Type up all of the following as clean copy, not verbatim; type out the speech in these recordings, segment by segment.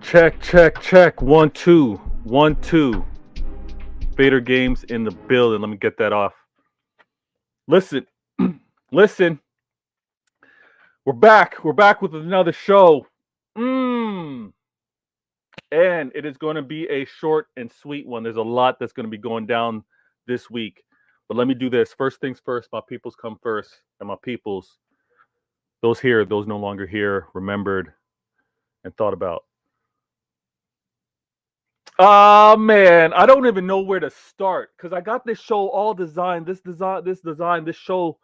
Check. 1, 2. 1, 2. Vader Games in the building. Let me get that off. Listen. Listen. We're back. We're back with another show. And it is going to be a short and sweet one. There's a lot that's going to be going down this week. But let me do this. First things first, my peoples come first. And my peoples, those here, those no longer here, remembered and thought about. Man, I don't even know where to start because I got this show all designed. This show,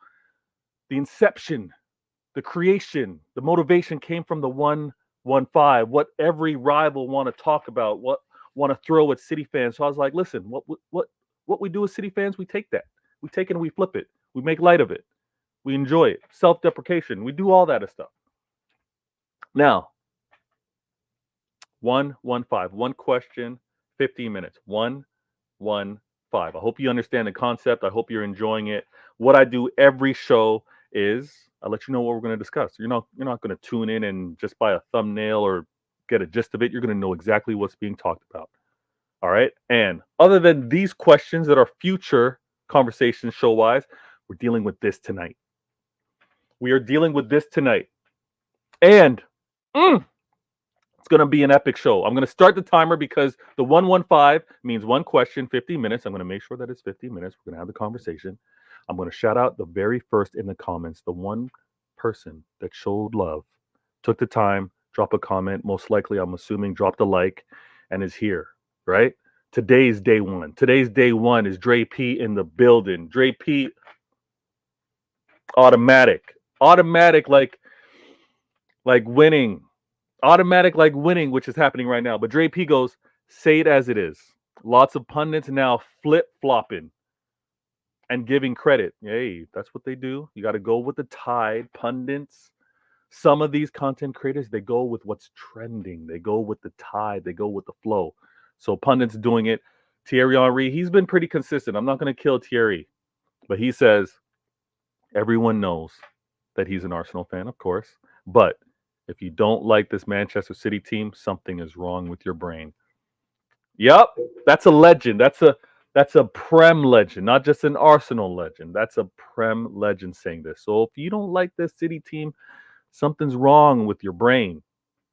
the inception, the creation, the motivation came from the 115. What every rival want to talk about, what want to throw at City fans. So I was like, listen, what we do as City fans, we take that, we take it and we flip it, we make light of it, we enjoy it, self-deprecation, we do all that stuff. Now, 115, one question. 15 minutes. 115. I hope you understand the concept. I hope you're enjoying it. What I do every show is I let you know what we're going to discuss. You're not going to tune in and just by a thumbnail or get a gist of it. You're going to know exactly what's being talked about. All right. And other than these questions that are future conversations show-wise, we're dealing with this tonight. We are dealing with this tonight. And it's going to be an epic show. I'm going to start the timer because the 115 means one question, 50 minutes. I'm going to make sure that it's 50 minutes. We're going to have the conversation. I'm going to shout out the very first in the comments, the one person that showed love, took the time, drop a comment, most likely, I'm assuming, dropped a like, and is here, right? Today's day one. Today's day one is Dre P in the building. Dre P, automatic like winning. Automatic like winning, which is happening right now. But Dre P goes, say it as it is. Lots of pundits now flip-flopping and giving credit. Hey, that's what they do. You got to go with the tide. Pundits, some of these content creators, they go with what's trending. They go with the tide. They go with the flow. So pundits doing it. Thierry Henry, he's been pretty consistent. I'm not going to kill Thierry. But he says, everyone knows that he's an Arsenal fan, of course. But if you don't like this Manchester City team, something is wrong with your brain. Yep, that's a legend. That's a Prem legend, not just an Arsenal legend. That's a Prem legend saying this. So if you don't like this City team, something's wrong with your brain.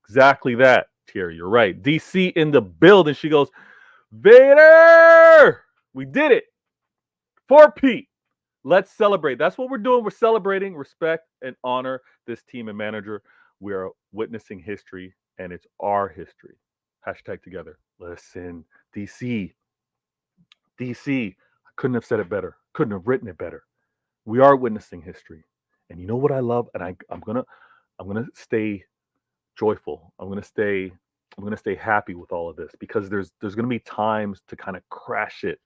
Exactly that, Thierry. You're right. DC in the building. She goes, Vader! We did it. 4P. Let's celebrate. That's what we're doing. We're celebrating, respect, and honor this team and manager. We are witnessing history, and it's our history. Hashtag together. Listen, DC. I couldn't have said it better. Couldn't have written it better. We are witnessing history, and you know what I love. And I'm gonna stay joyful. I'm gonna stay happy with all of this because there's gonna be times to kind of crash it.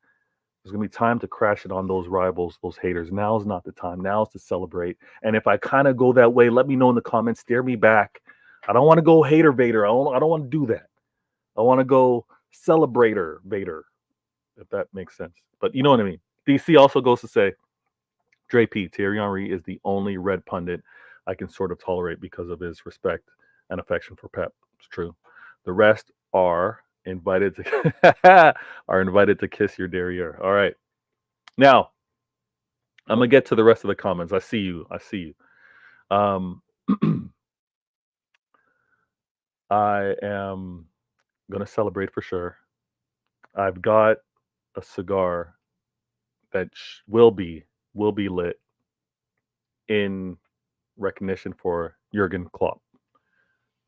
There's going to be time to crash it on those rivals, those haters. Now's not the time. Now's to celebrate. And if I kind of go that way, let me know in the comments. Steer me back. I don't want to go hater Vader. I don't want to do that. I want to go celebrator Vader, if that makes sense. But you know what I mean. DC also goes to say, Dre P, Thierry Henry is the only red pundit I can sort of tolerate because of his respect and affection for Pep. It's true. The rest are invited to kiss your derriere. All right. Now, I'm gonna get to the rest of the comments. I see you. I am gonna celebrate for sure. I've got a cigar that will be lit in recognition for Jurgen Klopp.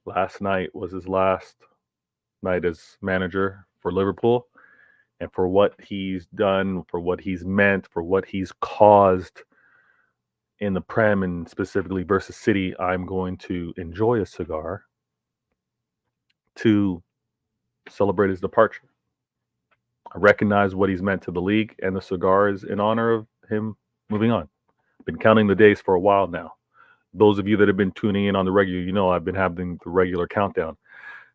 Last night was his last night as manager for Liverpool, and for what he's done, for what he's meant, for what he's caused in the Prem and specifically versus City, I'm going to enjoy a cigar to celebrate his departure. I recognize what he's meant to the league, and the cigar is in honor of him moving on. I've been counting the days for a while now. Those of you that have been tuning in on the regular, you know I've been having the regular countdown.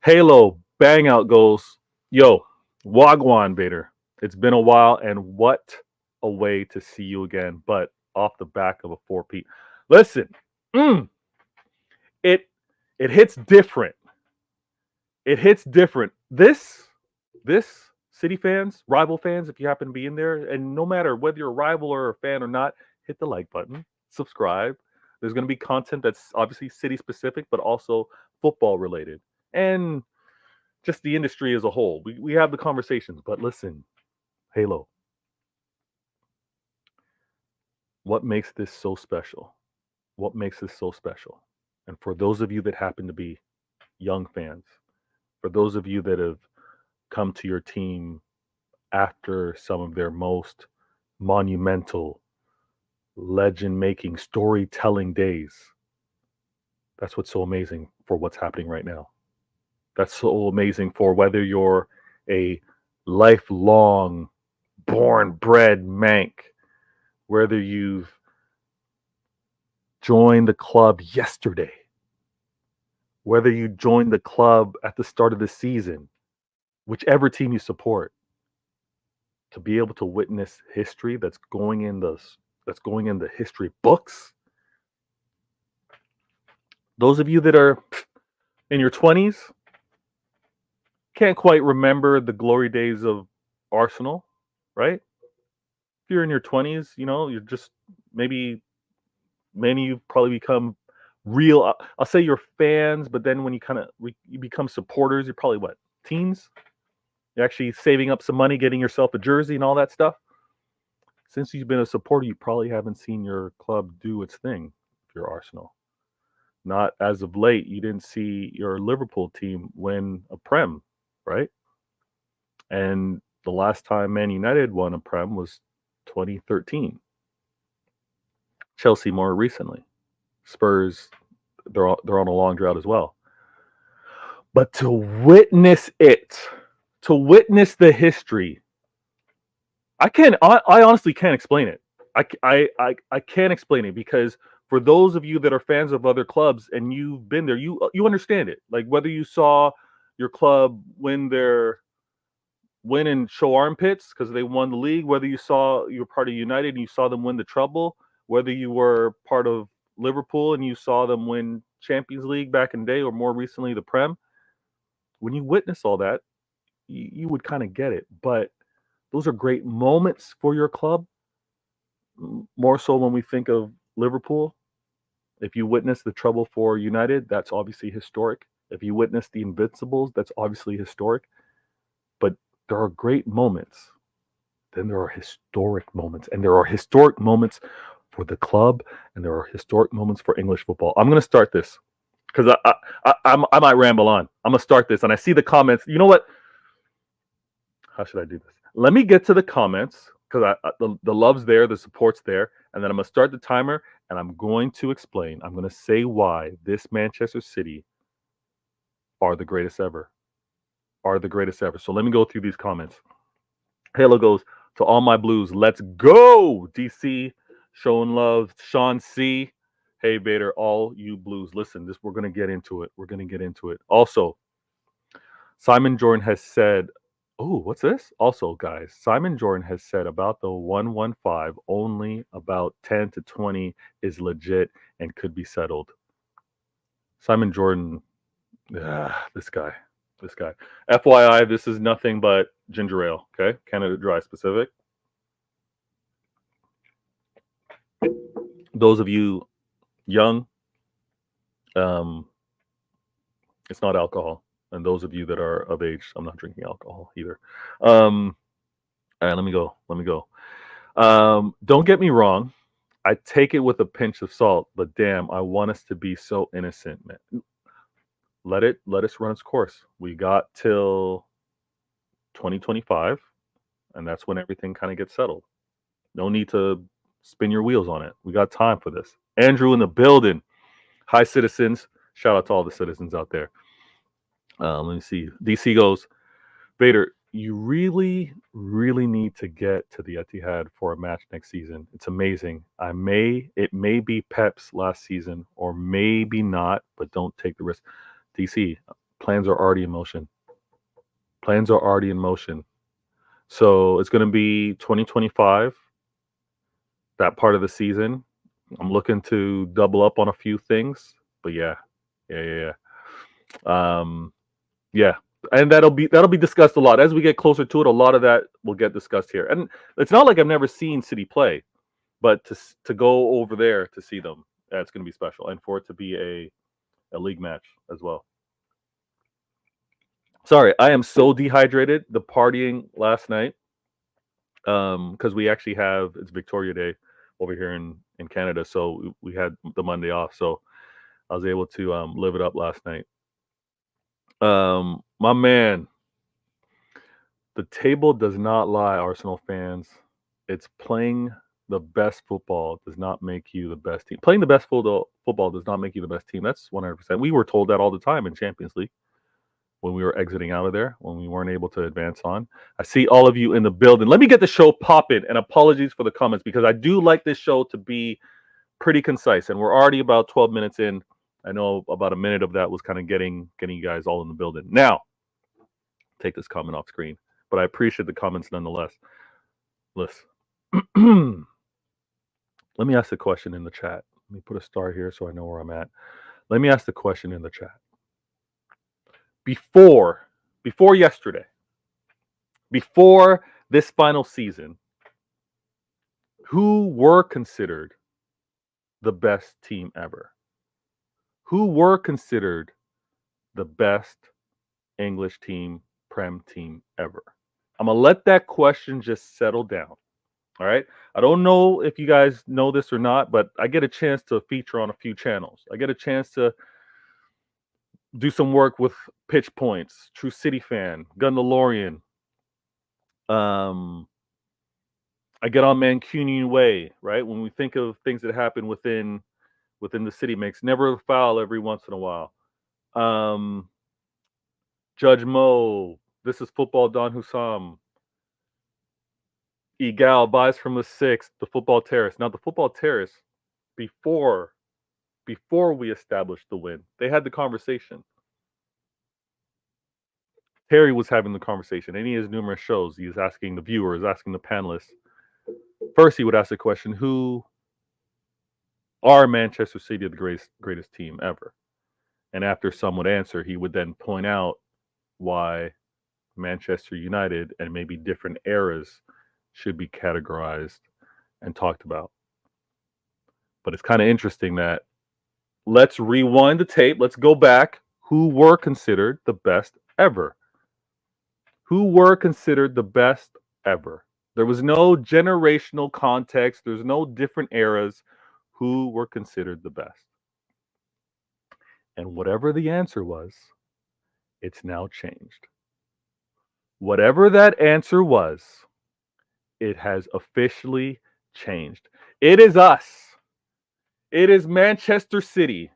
Halo bang out goes, yo, Wagwan Vader. It's been a while, and what a way to see you again, but off the back of a 4P. Listen, it hits different it hits different. This City fans, rival fans, if you happen to be in there, and no matter whether you're a rival or a fan or not, hit the like button, subscribe. There's going to be content that's obviously City specific, but also football related, and just the industry as a whole. We have the conversations, but listen, Halo, what makes this so special? What makes this so special? And for those of you that happen to be young fans, for those of you that have come to your team after some of their most monumental, legend making, storytelling days, that's what's so amazing for what's happening right now. That's so amazing for whether you're a lifelong, born, bred Manc, whether you've joined the club yesterday, whether you joined the club at the start of the season, whichever team you support, to be able to witness history that's going in the history books. Those of you that are in your 20s can't quite remember the glory days of Arsenal, right? If you're in your 20s, you're just maybe many of you probably become real. I'll say you're fans, but then when you you become supporters, you're probably what, teens? You're actually saving up some money, getting yourself a jersey and all that stuff. Since you've been a supporter, you probably haven't seen your club do its thing. If you're Arsenal, not as of late, you didn't see your Liverpool team win a Prem, right? And the last time Man United won a Prem was 2013. Chelsea more recently. Spurs, they're on a long drought as well. But to witness it, to witness the history, I honestly can't explain it. I can't explain it, because for those of you that are fans of other clubs and you've been there, you understand it. Like whether you saw your club win and show armpits because they won the league, whether you were part of United and you saw them win the treble, whether you were part of Liverpool and you saw them win Champions League back in the day, or more recently the Prem. When you witness all that, you would kind of get it. But those are great moments for your club. More so when we think of Liverpool. If you witness the treble for United, that's obviously historic. If you witness the Invincibles, that's obviously historic. But there are great moments. Then there are historic moments. And there are historic moments for the club, and there are historic moments for English football. I'm going to start this because I might ramble on. I'm going to start this, and I see the comments. You know what? How should I do this? Let me get to the comments, because the love's there, the support's there, and then I'm going to start the timer, and I'm going to explain. I'm going to say why this Manchester City are the greatest ever. Are the greatest ever. So let me go through these comments. Halo goes, to all my Blues, let's go! DC, showing love. Sean C. Hey, Vader, all you Blues. Listen, we're going to get into it. We're going to get into it. Also, Simon Jordan has said, oh, what's this? Also, guys, Simon Jordan has said about the 115, only about 10 to 20 is legit and could be settled. Simon Jordan, this guy. FYI, this is nothing but ginger ale, okay? Canada Dry specific. Those of you young, it's not alcohol. And those of you that are of age, I'm not drinking alcohol either. All right, let me go. Don't get me wrong. I take it with a pinch of salt, but damn, I want us to be so innocent, man. Let us run its course. We got till 2025, and that's when everything kind of gets settled. No need to spin your wheels on it. We got time for this. Andrew in the building. Hi, citizens. Shout out to all the citizens out there. Let me see. DC goes, Vader, you really, really need to get to the Etihad for a match next season. It's amazing. It may be Pep's last season, or maybe not, but don't take the risk. DC, plans are already in motion. So it's going to be 2025, that part of the season. I'm looking to double up on a few things, but yeah. Yeah, and that'll be discussed a lot as we get closer to it. A lot of that will get discussed here, and it's not like I've never seen City play, but to go over there to see them, that's going to be special, and for it to be a league match as well. Sorry, I am so dehydrated. The partying last night, because we actually have it's Victoria Day over here in Canada, so we had the Monday off, so I was able to live it up last night. My man, the table does not lie, Arsenal fans. It's playing the best football does not make you the best team. Playing the best football does not make you the best team. That's 100%. We were told that all the time in Champions League when we were exiting out of there, when we weren't able to advance on. I see all of you in the building. Let me get the show popping, and apologies for the comments because I do like this show to be pretty concise, and we're already about 12 minutes in. I know about a minute of that was kind of getting you guys all in the building. Now, take this comment off screen, but I appreciate the comments nonetheless. Listen, let me ask the question in the chat. Let me put a star here so I know where I'm at. Let me ask the question in the chat. Before yesterday, before this final season, who were considered the best team ever? Who were considered the best English team, Prem team ever? I'm going to let that question just settle down. All right. I don't know if you guys know this or not, but I get a chance to feature on a few channels. I get a chance to do some work with Pitch Points, True City Fan, Gundalorian. I get on Mancunian Way, right? When we think of things that happen within the city, makes never a foul every once in a while. Judge Mo, This is Football Don Hussam. Egal buys from the 6th, the Football Terrace. Now the Football Terrace, before we established the win, they had the conversation. Terry was having the conversation. And he has numerous shows. He's asking the viewers, asking the panelists. First, he would ask the question, who are Manchester City the greatest team ever? And after some would answer, he would then point out why Manchester United and maybe different eras should be categorized and talked about. But it's kind of interesting that let's rewind the tape. Let's go back. Who were considered the best ever? Who were considered the best ever? There was no generational context. There's no different eras. Who were considered the best? And whatever the answer was, it's now changed. Whatever that answer was, it has officially changed. It is us. It is Manchester City.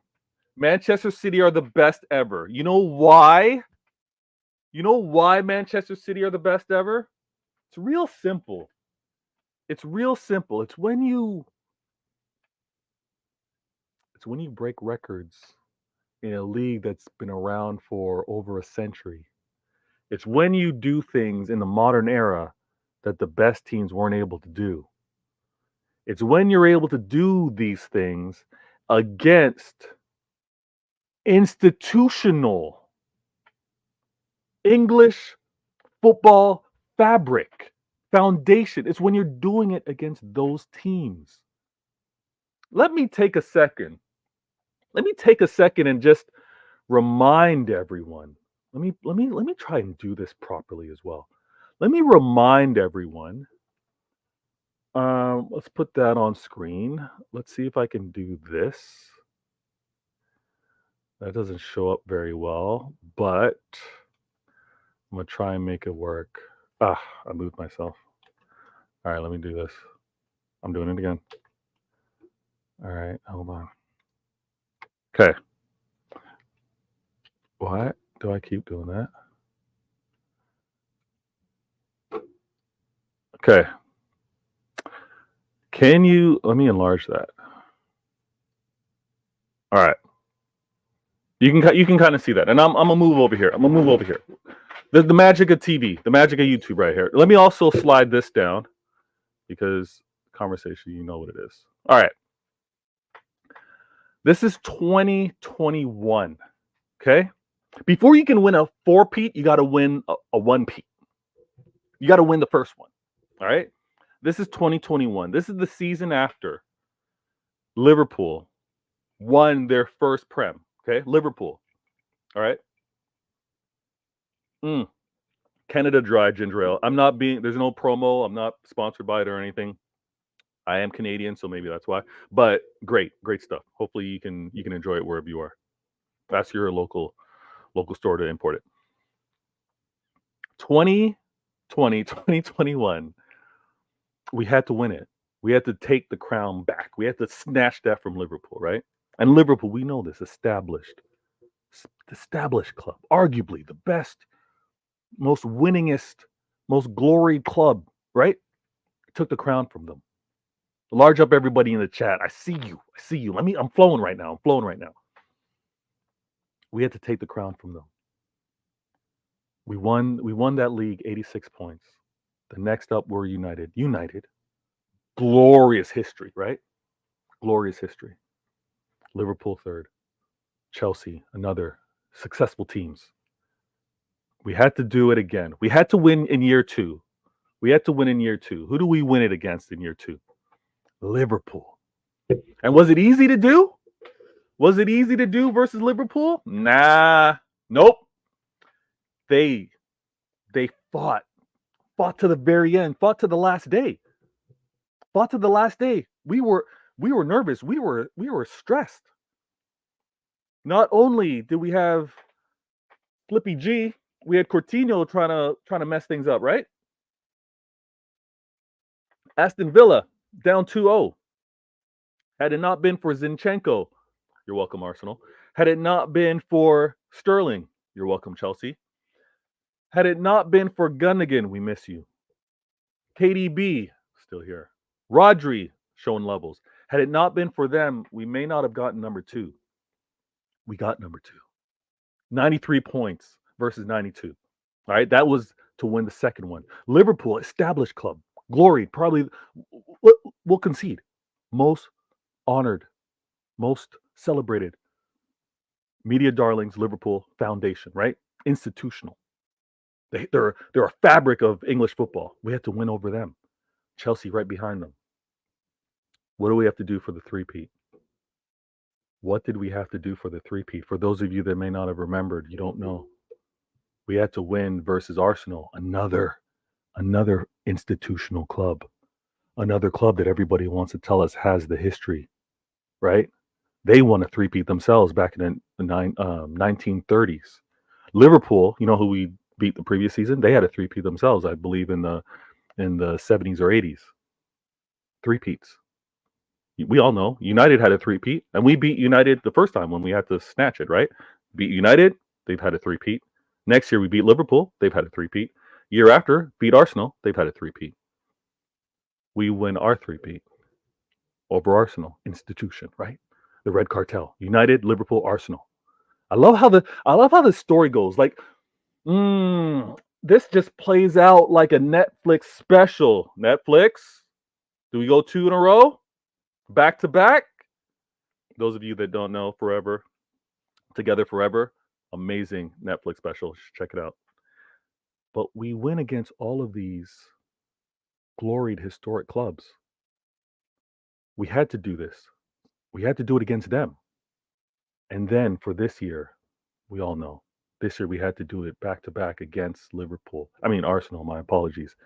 Manchester City are the best ever. You know why? You know why Manchester City are the best ever? It's real simple. It's real simple. It's when you break records in a league that's been around for over a century. It's when you do things in the modern era that the best teams weren't able to do. It's when you're able to do these things against institutional English football foundation. It's when you're doing it against those teams. Let me take a second. And just remind everyone. Let me try and do this properly as well. Let me remind everyone. Let's put that on screen. Let's see if I can do this. That doesn't show up very well, but I'm gonna try and make it work. I moved myself. All right, let me do this. I'm doing it again. All right, hold on. Okay. Why do I keep doing that? Okay. Let me enlarge that. All right. You can kind of see that. And I'm gonna move over here. The magic of TV, the magic of YouTube right here. Let me also slide this down because conversation, you know what it is. All right. This is 2021. Okay. Before you can win a 4-peat, you got to win a 1-peat. You got to win the first one. All right. This is 2021. This is the season after Liverpool won their first Prem. Okay. Liverpool. All right. Canada Dry ginger ale. There's no promo. I'm not sponsored by it or anything. I am Canadian, so maybe that's why. But great stuff. Hopefully you can enjoy it wherever you are. That's your local store to import it. 2021, we had to win it. We had to take the crown back. We had to snatch that from Liverpool, right? And Liverpool, we know this, established club, arguably the best, most winningest, most gloried club, right? Took the crown from them. Large up everybody in the chat. I see you. I'm flowing right now. We had to take the crown from them. We won that league 86 points. The next up were United. Glorious history, right? Glorious history. Liverpool third. Chelsea, another. Successful teams. We had to do it again. We had to win in year 2. Who do we win it against in year 2? Liverpool. And was it easy to do? Versus Liverpool? Nah. Nope. They fought to the very end, fought to the last day. We were nervous. We were stressed. Not only did we have Flippy G, we had Coutinho trying to mess things up, right? Aston Villa down 2-0. Had it not been for Zinchenko, you're welcome, Arsenal. Had it not been for Sterling, you're welcome, Chelsea. Had it not been for Gundogan, we miss you. KDB, still here. Rodri, showing levels. Had it not been for them, we may not have gotten number 2. We got number 2. 93 points versus 92. All right, that was to win the second one. Liverpool, established club, gloried, probably, we'll concede, most honored, most celebrated. Media darlings, Liverpool Foundation, right? Institutional. They're a fabric of English football. We had to win over them. Chelsea right behind them. What do we have to do for the 3-peat? What did we have to do for the 3-peat? For those of you that may not have remembered, you don't know. We had to win versus Arsenal, another institutional club, another club that everybody wants to tell us has the history, right? They won a 3-peat themselves back in the 1930s. Liverpool, you know who we beat the previous season? They had a 3-peat themselves, I believe, in the 70s or 80s. 3-peats. We all know United had a 3-peat, and we beat United the first time when we had to snatch it, right? Beat United, they've had a 3-peat. Next year we beat Liverpool, they've had a 3-peat. Year after, beat Arsenal, they've had a 3-peat. We win our 3-peat over Arsenal, institution, right? The Red Cartel. United, Liverpool, Arsenal. I love how the story goes. Like, this just plays out like a Netflix special. Netflix, do we go 2 in a row? Back to back? Those of you that don't know, Forever, Together Forever, amazing Netflix special. Check it out. But we win against all of these gloried historic clubs. We had to do this. We had to do it against them. And then for this year, we all know, this year we had to do it back to back against Arsenal, my apologies.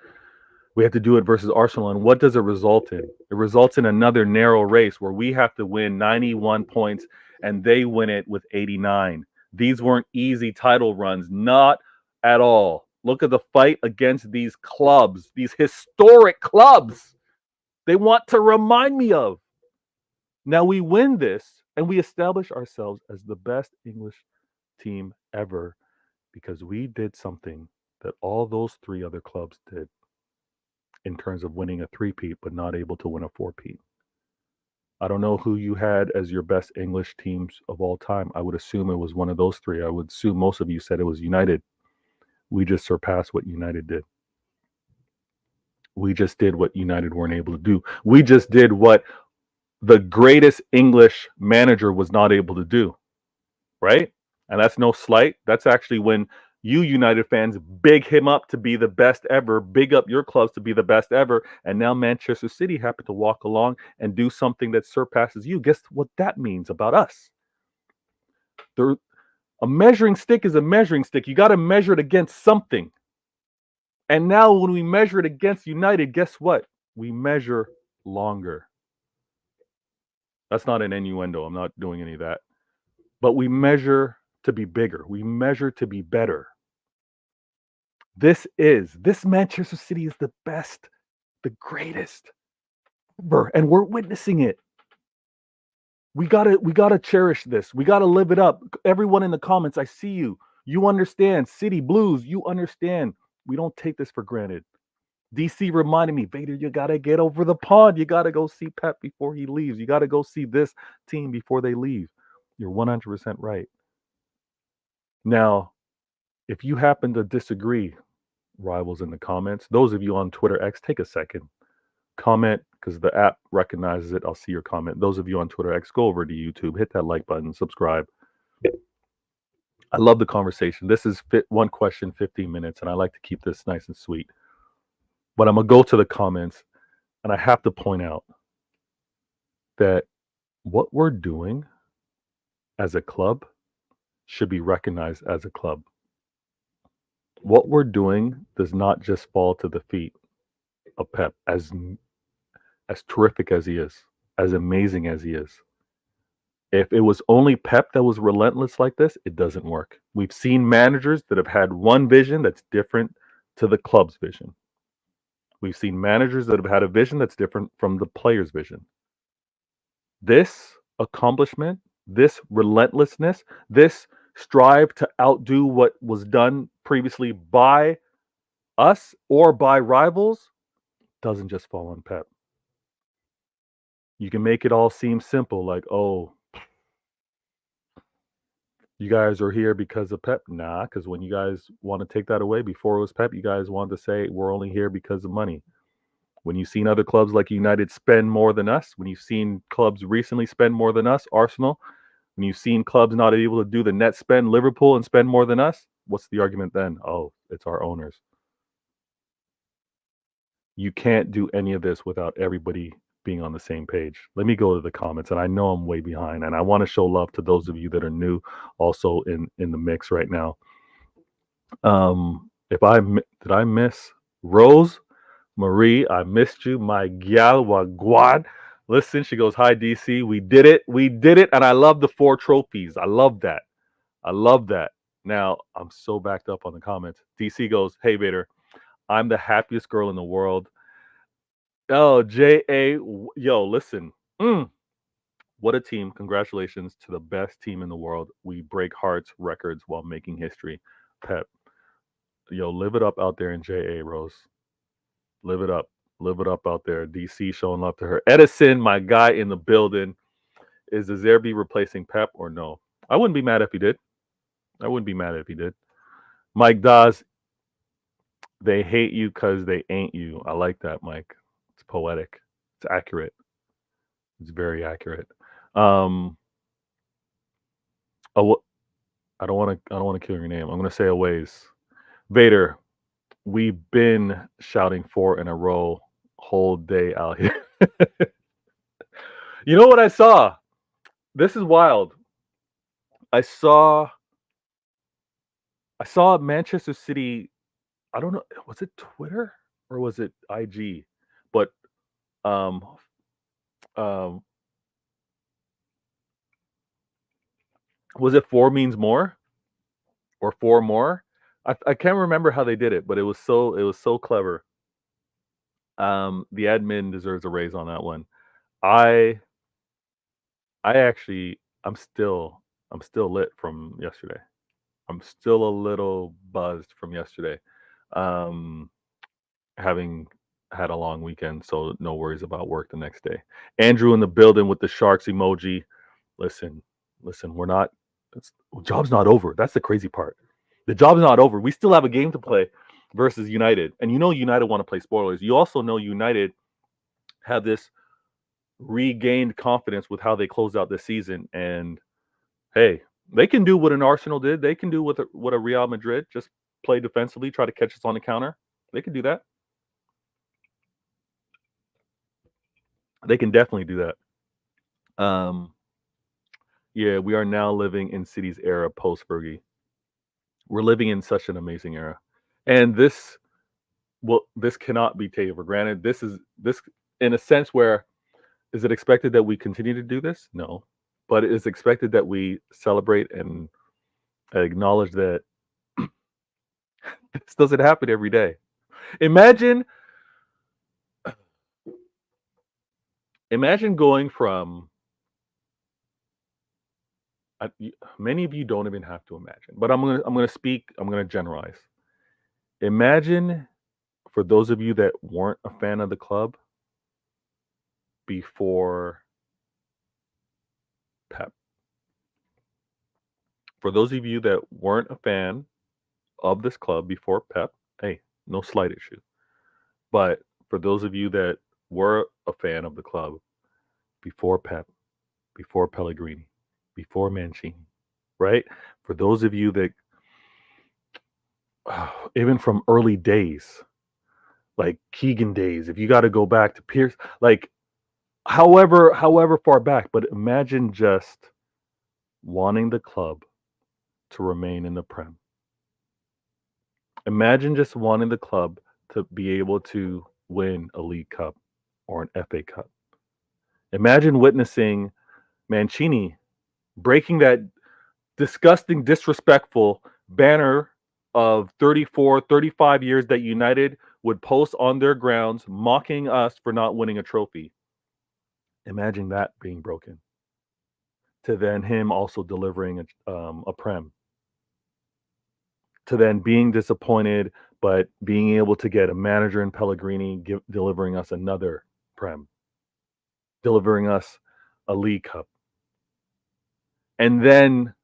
We have to do it versus Arsenal. And what does it result in? It results in another narrow race where we have to win 91 points and they win it with 89. These weren't easy title runs, not at all. Look at the fight against these clubs, these historic clubs they want to remind me of. Now we win this and we establish ourselves as the best English team ever because we did something that all those 3 other clubs did. In terms of winning a 3-peat, but not able to win a 4-peat. I don't know who you had as your best English teams of all time. I would assume it was one of those 3. I would assume most of you said it was United. We just surpassed what United did. We just did what United weren't able to do. We just did what the greatest English manager was not able to do, right? And that's no slight. That's actually when you United fans big him up to be the best ever, big up your clubs to be the best ever, and now Manchester City happen to walk along and do something that surpasses you. Guess what that means about us? A measuring stick is a measuring stick. You got to measure it against something. And now when we measure it against United, guess what? We measure longer. That's not an innuendo. I'm not doing any of that. But we measure to be bigger. We measure to be better. This Manchester City is the best, the greatest ever, and we're witnessing it. We gotta cherish this. We gotta live it up. Everyone in the comments, I see you. You understand. City Blues, you understand. We don't take this for granted. DC reminded me, Vader, you gotta get over the pond. You gotta go see Pep before he leaves. You gotta go see this team before they leave. You're 100% right. Now, if you happen to disagree, rivals in the comments, those of you on Twitter X, take a second. Comment, because the app recognizes it. I'll see your comment. Those of you on Twitter X, go over to YouTube, hit that like button, subscribe. I love the conversation. This is one question, 15 minutes, and I like to keep this nice and sweet. But I'm going to go to the comments, and I have to point out that what we're doing as a club should be recognized as a club. What we're doing does not just fall to the feet of Pep, as terrific as he is, as amazing as he is. If it was only Pep that was relentless like this, it doesn't work. We've seen managers that have had one vision that's different to the club's vision. We've seen managers that have had a vision that's different from the player's vision. This accomplishment, this relentlessness, this strive to outdo what was done previously by us or by rivals doesn't just fall on Pep. You can make it all seem simple, like, oh, you guys are here because of Pep. Nah, because when you guys want to take that away, before it was Pep, you guys wanted to say we're only here because of money. When you've seen other clubs like United spend more than us, when you've seen clubs recently spend more than us, Arsenal, when you've seen clubs not able to do the net spend, Liverpool, and spend more than us, what's the argument then? Oh, it's our owners. You can't do any of this without everybody being on the same page. Let me go to the comments, and I know I'm way behind, and I want to show love to those of you that are new also in the mix right now. Did I miss Rose Marie? I missed you, my gal wagwan. Listen, she goes, hi DC, we did it, and I love the 4 trophies. I love that. Now I'm so backed up on the comments. DC goes, hey Vader, I'm the happiest girl in the world. Oh, J.A. Yo, listen. What a team. Congratulations to the best team in the world. We break hearts, records while making history. Pep. Yo, live it up out there in J.A., Rose. Live it up. Live it up out there. DC showing love to her. Edison, my guy in the building. Is the Zerbi replacing Pep or no? I wouldn't be mad if he did. Mike Dawes, they hate you because they ain't you. I like that, Mike. It's poetic. It's accurate. It's very accurate. I don't want to kill your name. I'm going to say a ways. Vader, we've been shouting 4 in a row whole day out here. You know what I saw? This is wild. I saw Manchester City. I don't know. Was it Twitter or was it IG? But was it 4 means more or 4 more? I can't remember how they did it, but it was so clever. The admin deserves a raise on that one. I'm still lit from yesterday. I'm still a little buzzed from yesterday. Having had a long weekend, so no worries about work the next day. Andrew in the building with the sharks emoji. Listen, the job's not over. That's the crazy part. The job's not over. We still have a game to play versus United. And you know United want to play spoilers. You also know United have this regained confidence with how they closed out this season. And hey, They can do what an Arsenal did. They can do what a Real Madrid, just play defensively, try to catch us on the counter. They can do that. They can definitely do that. Yeah, we are now living in City's era post Fergie. We're living in such an amazing era, and this cannot be taken for granted. This in a sense where is it expected that we continue to do this? No, but it is expected that we celebrate and acknowledge that this doesn't happen every day. Imagine going from many of you don't even have to imagine, but I'm gonna speak. I'm gonna generalize. Imagine for those of you that weren't a fan of the club before Pep. For those of you that weren't a fan of this club before Pep, hey, no slight issue. But for those of you that were a fan of the club before Pep, before Pellegrini, before Mancini, right? For those of you that, even from early days, like Keegan days, if you got to go back to Pierce, like however far back, but imagine just wanting the club to remain in the Prem. Imagine just wanting the club to be able to win a League Cup or an FA Cup. Imagine witnessing Mancini breaking that disgusting, disrespectful banner of 34, 35 years that United would post on their grounds, mocking us for not winning a trophy. Imagine that being broken. To then him also delivering a Prem. To then being disappointed, but being able to get a manager in Pellegrini delivering us another Prem. Delivering us a League Cup. And then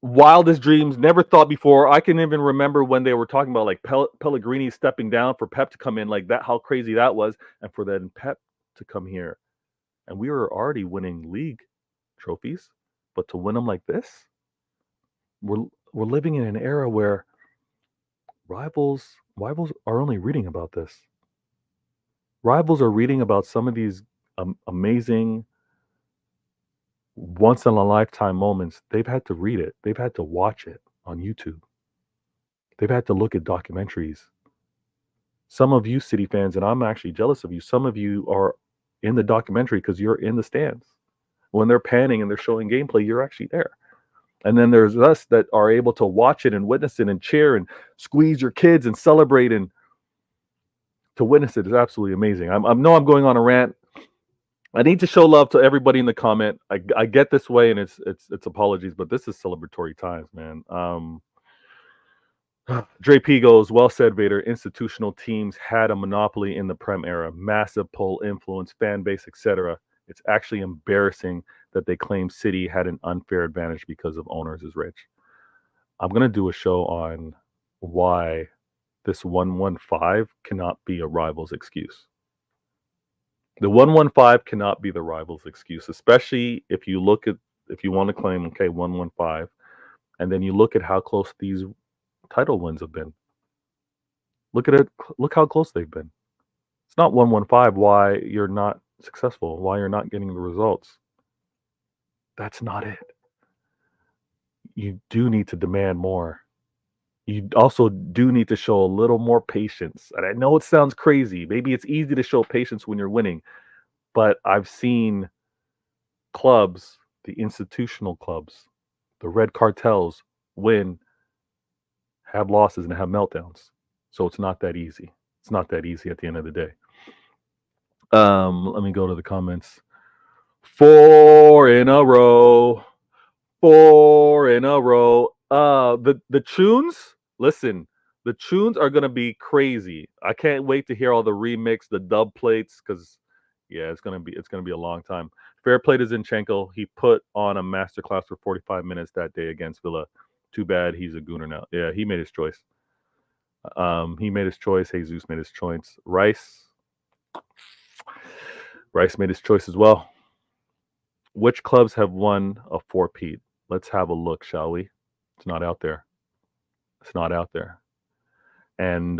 wildest dreams, never thought before. I can even remember when they were talking about like Pellegrini stepping down for Pep to come in, like that, how crazy that was. And for then Pep to come here. And we were already winning league trophies, but to win them like this, we're living in an era where rivals are only reading about this. Rivals are reading about some of these amazing once in a lifetime moments. They've had to read it. They've had to watch it on YouTube. They've had to look at documentaries. Some of you City fans, and I'm actually jealous of you, some of you are in the documentary because you're in the stands. When they're panning and they're showing gameplay, you're actually there. And then there's us that are able to watch it and witness it and cheer and squeeze your kids and celebrate, and to witness it is absolutely amazing. I know I'm going on a rant. I need to show love to everybody in the comment. I get this way, and it's apologies, but this is celebratory times, man. Dre P goes, well said, Vader. Institutional teams had a monopoly in the Prem era, massive pull, influence, fan base, etc. It's actually embarrassing that they claim City had an unfair advantage because of owners is rich. I'm going to do a show on why this 115 cannot be a rival's excuse. The 115 cannot be the rival's excuse, especially if you want to claim, okay, 115, and then you look at how close these title wins have been. Look at it. Look how close they've been. It's not 115 why you're not successful, why you're not getting the results. That's not it. You do need to demand more. You also do need to show a little more patience. And I know it sounds crazy. Maybe it's easy to show patience when you're winning, but I've seen clubs, the institutional clubs, the red cartels win, have losses, and have meltdowns. So it's not that easy. It's not that easy at the end of the day. Let me go to the comments. 4 in a row. 4 in a row. The tunes, listen, the tunes are gonna be crazy. I can't wait to hear all the remix, the dub plates, because yeah, it's gonna be a long time. Fair play to Zinchenko. He put on a masterclass for 45 minutes that day against Villa. Too bad he's a gooner now. Yeah, he made his choice. He made his choice. Jesus made his choice. Rice made his choice as well. Which clubs have won a four-peat? Let's have a look, shall we? It's not out there. It's not out there. And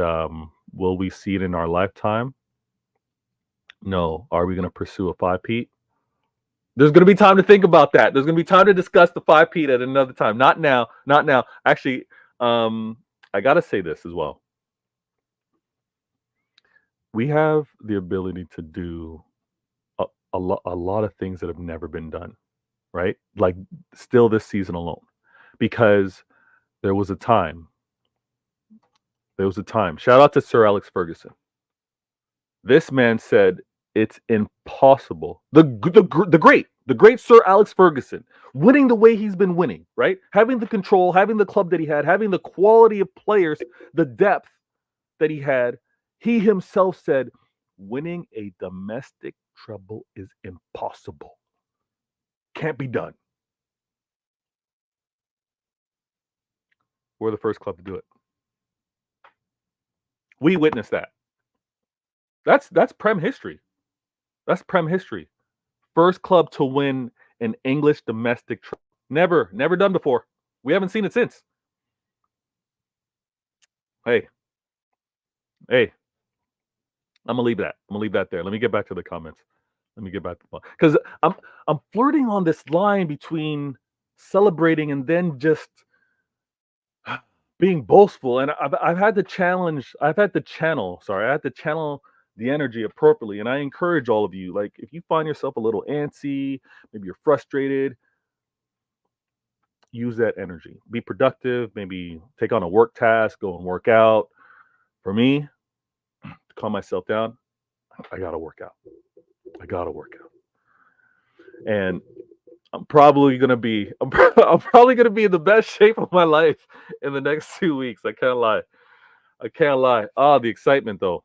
will we see it in our lifetime? No. Are we going to pursue a five-peat? There's going to be time to think about that. There's going to be time to discuss the five-peat at another time. Not now. Not now. Actually, I got to say this as well. We have the ability to do a lot of things that have never been done, right? Like still this season alone, because there was a time. There was a time. Shout out to Sir Alex Ferguson. This man said it's impossible. The great Sir Alex Ferguson, winning the way he's been winning, right? Having the control, having the club that he had, having the quality of players, the depth that he had. He himself said, winning a domestic treble is impossible. Can't be done. We're the first club to do it. We witnessed that. That's Prem history. That's Prem history. First club to win an English domestic treble. Never done before. We haven't seen it since. Hey, I'm gonna leave that. I'm gonna leave that there. Let me get back to the comments. Let me get back to because I'm flirting on this line between celebrating and then just being boastful. And I've had to challenge. I had to channel the energy appropriately. And I encourage all of you, like, if you find yourself a little antsy, maybe you're frustrated, use that energy. Be productive. Maybe take on a work task. Go and work out. For me, to calm myself down, I gotta work out. And I'm probably gonna be I'm probably gonna be in the best shape of my life in the next 2 weeks. I can't lie. Ah, the excitement though.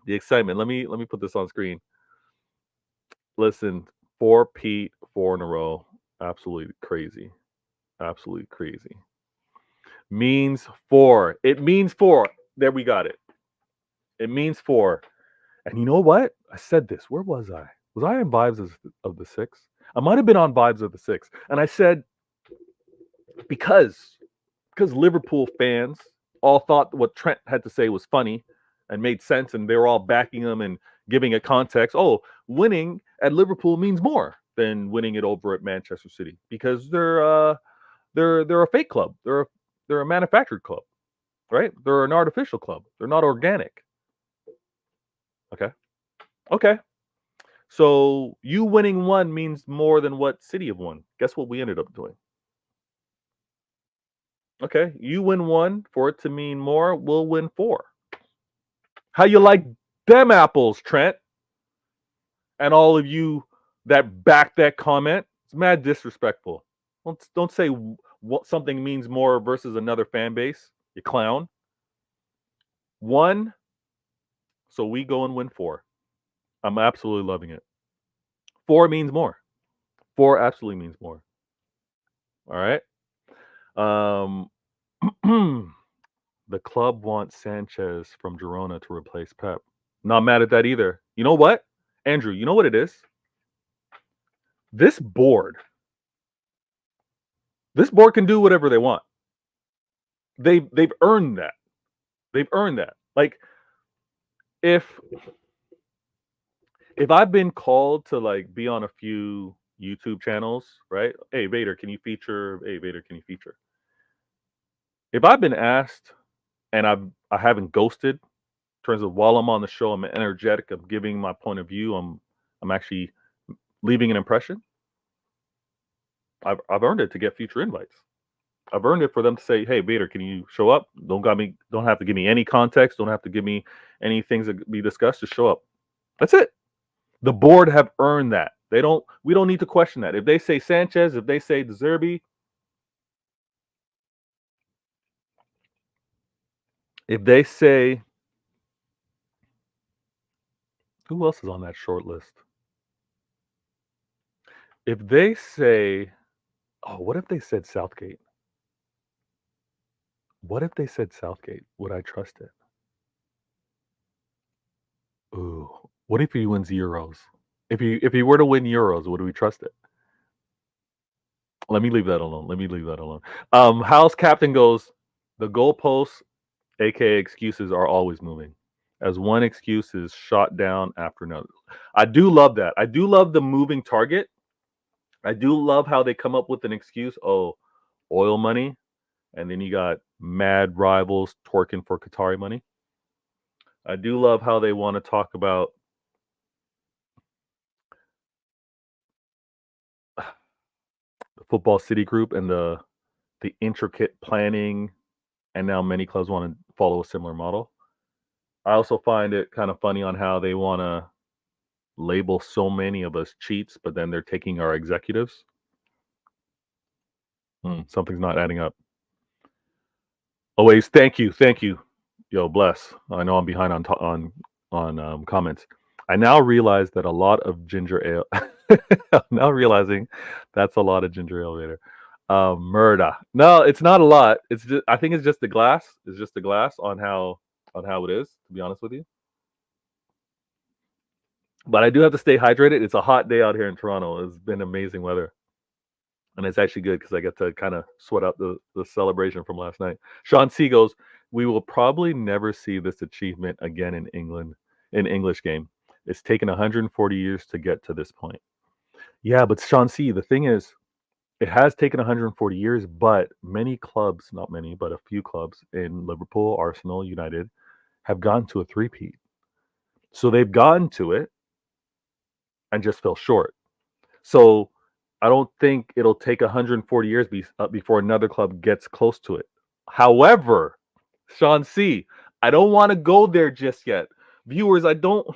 The excitement. Let me put this on screen. Listen, 4-peat, 4 in a row. Absolutely crazy. Absolutely crazy. Means 4. It means 4. There, we got it. It means 4. And you know what? I said this. Where was I? Was I on Vibes of the Six? I might have been on Vibes of the Six. And I said, because Liverpool fans all thought what Trent had to say was funny and made sense, and they were all backing him and giving it context. Oh, winning at Liverpool means more than winning it over at Manchester City, because they're a fake club. They're a manufactured club, right? They're an artificial club. They're not organic. Okay. So you winning one means more than what City have won. Guess what we ended up doing? Okay, you win one for it to mean more. We'll win 4. How you like them apples, Trent? And all of you that back that comment, it's mad disrespectful. Don't say what something means more versus another fan base. You clown. 1, so we go and win 4. I'm absolutely loving it. 4 means more. 4 absolutely means more. All right. Um, the club wants Sanchez from Girona to replace Pep. Not mad at that either. You know what, Andrew? You know what it is? This board can do whatever they want. They've earned that. They've earned that. Like, if I've been called to like be on a few YouTube channels, right? Hey Vader, can you feature? Hey Vader, can you feature? If I've been asked and I haven't ghosted, in terms of while I'm on the show, I'm energetic, I'm giving my point of view, I'm actually leaving an impression. I've earned it to get future invites. I've earned it for them to say, "Hey, Vader, can you show up? Don't have to give me any context. Don't have to give me any things that be discussed. Just show up." That's it. The board have earned that. We don't need to question that. If they say Sanchez, if they say De Zerbi, if they say, who else is on that short list? If they say, oh, what if they said Southgate? What if they said Southgate? Would I trust it? Ooh, what if he wins Euros? If he were to win Euros, would we trust it? Let me leave that alone. Let me leave that alone. House captain goes, the goalposts, aka excuses, are always moving. As one excuse is shot down after another. I do love that. I do love the moving target. I do love how they come up with an excuse. Oh, oil money. And then you got mad rivals twerking for Qatari money. I do love how they want to talk about the football city group and the intricate planning, and now many clubs want to follow a similar model. I also find it kind of funny on how they want to label so many of us cheats, but then they're taking our executives. Something's not adding up. Always, thank you, yo, bless. I know I'm behind on comments. I now realize that a lot of ginger ale. I'm now realizing that's a lot of ginger ale later. Murder. No, it's not a lot. It's just I think it's just the glass. It's just the glass on how it is. To be honest with you, but I do have to stay hydrated. It's a hot day out here in Toronto. It's been amazing weather. And it's actually good because I get to kind of sweat out the celebration from last night. Sean C goes, we will probably never see this achievement again in England, in English game. It's taken 140 years to get to this point. Yeah, but Sean C, the thing is, it has taken 140 years, but many clubs, not many, but a few clubs in Liverpool, Arsenal, United, have gone to a three-peat. So they've gotten to it and just fell short. So I don't think it'll take 140 years before another club gets close to it. However, Sean C, I don't want to go there just yet. Viewers, I don't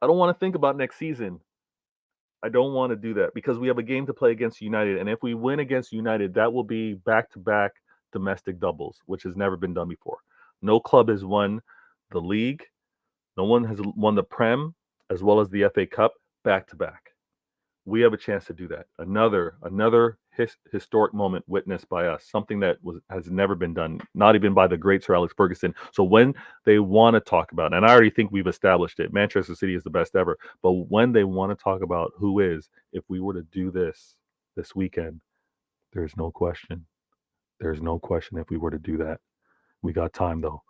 want to think about next season. I don't want to do that because we have a game to play against United. And if we win against United, that will be back-to-back domestic doubles, which has never been done before. No club has won the league. No one has won the Prem as well as the FA Cup back-to-back. We have a chance to do that. Another historic moment witnessed by us, something that has never been done, not even by the great Sir Alex Ferguson. So when they want to talk about, and I already think we've established it, Manchester City is the best ever. But when they want to talk about who is, if we were to do this weekend, there's no question. There's no question if we were to do that. We got time though.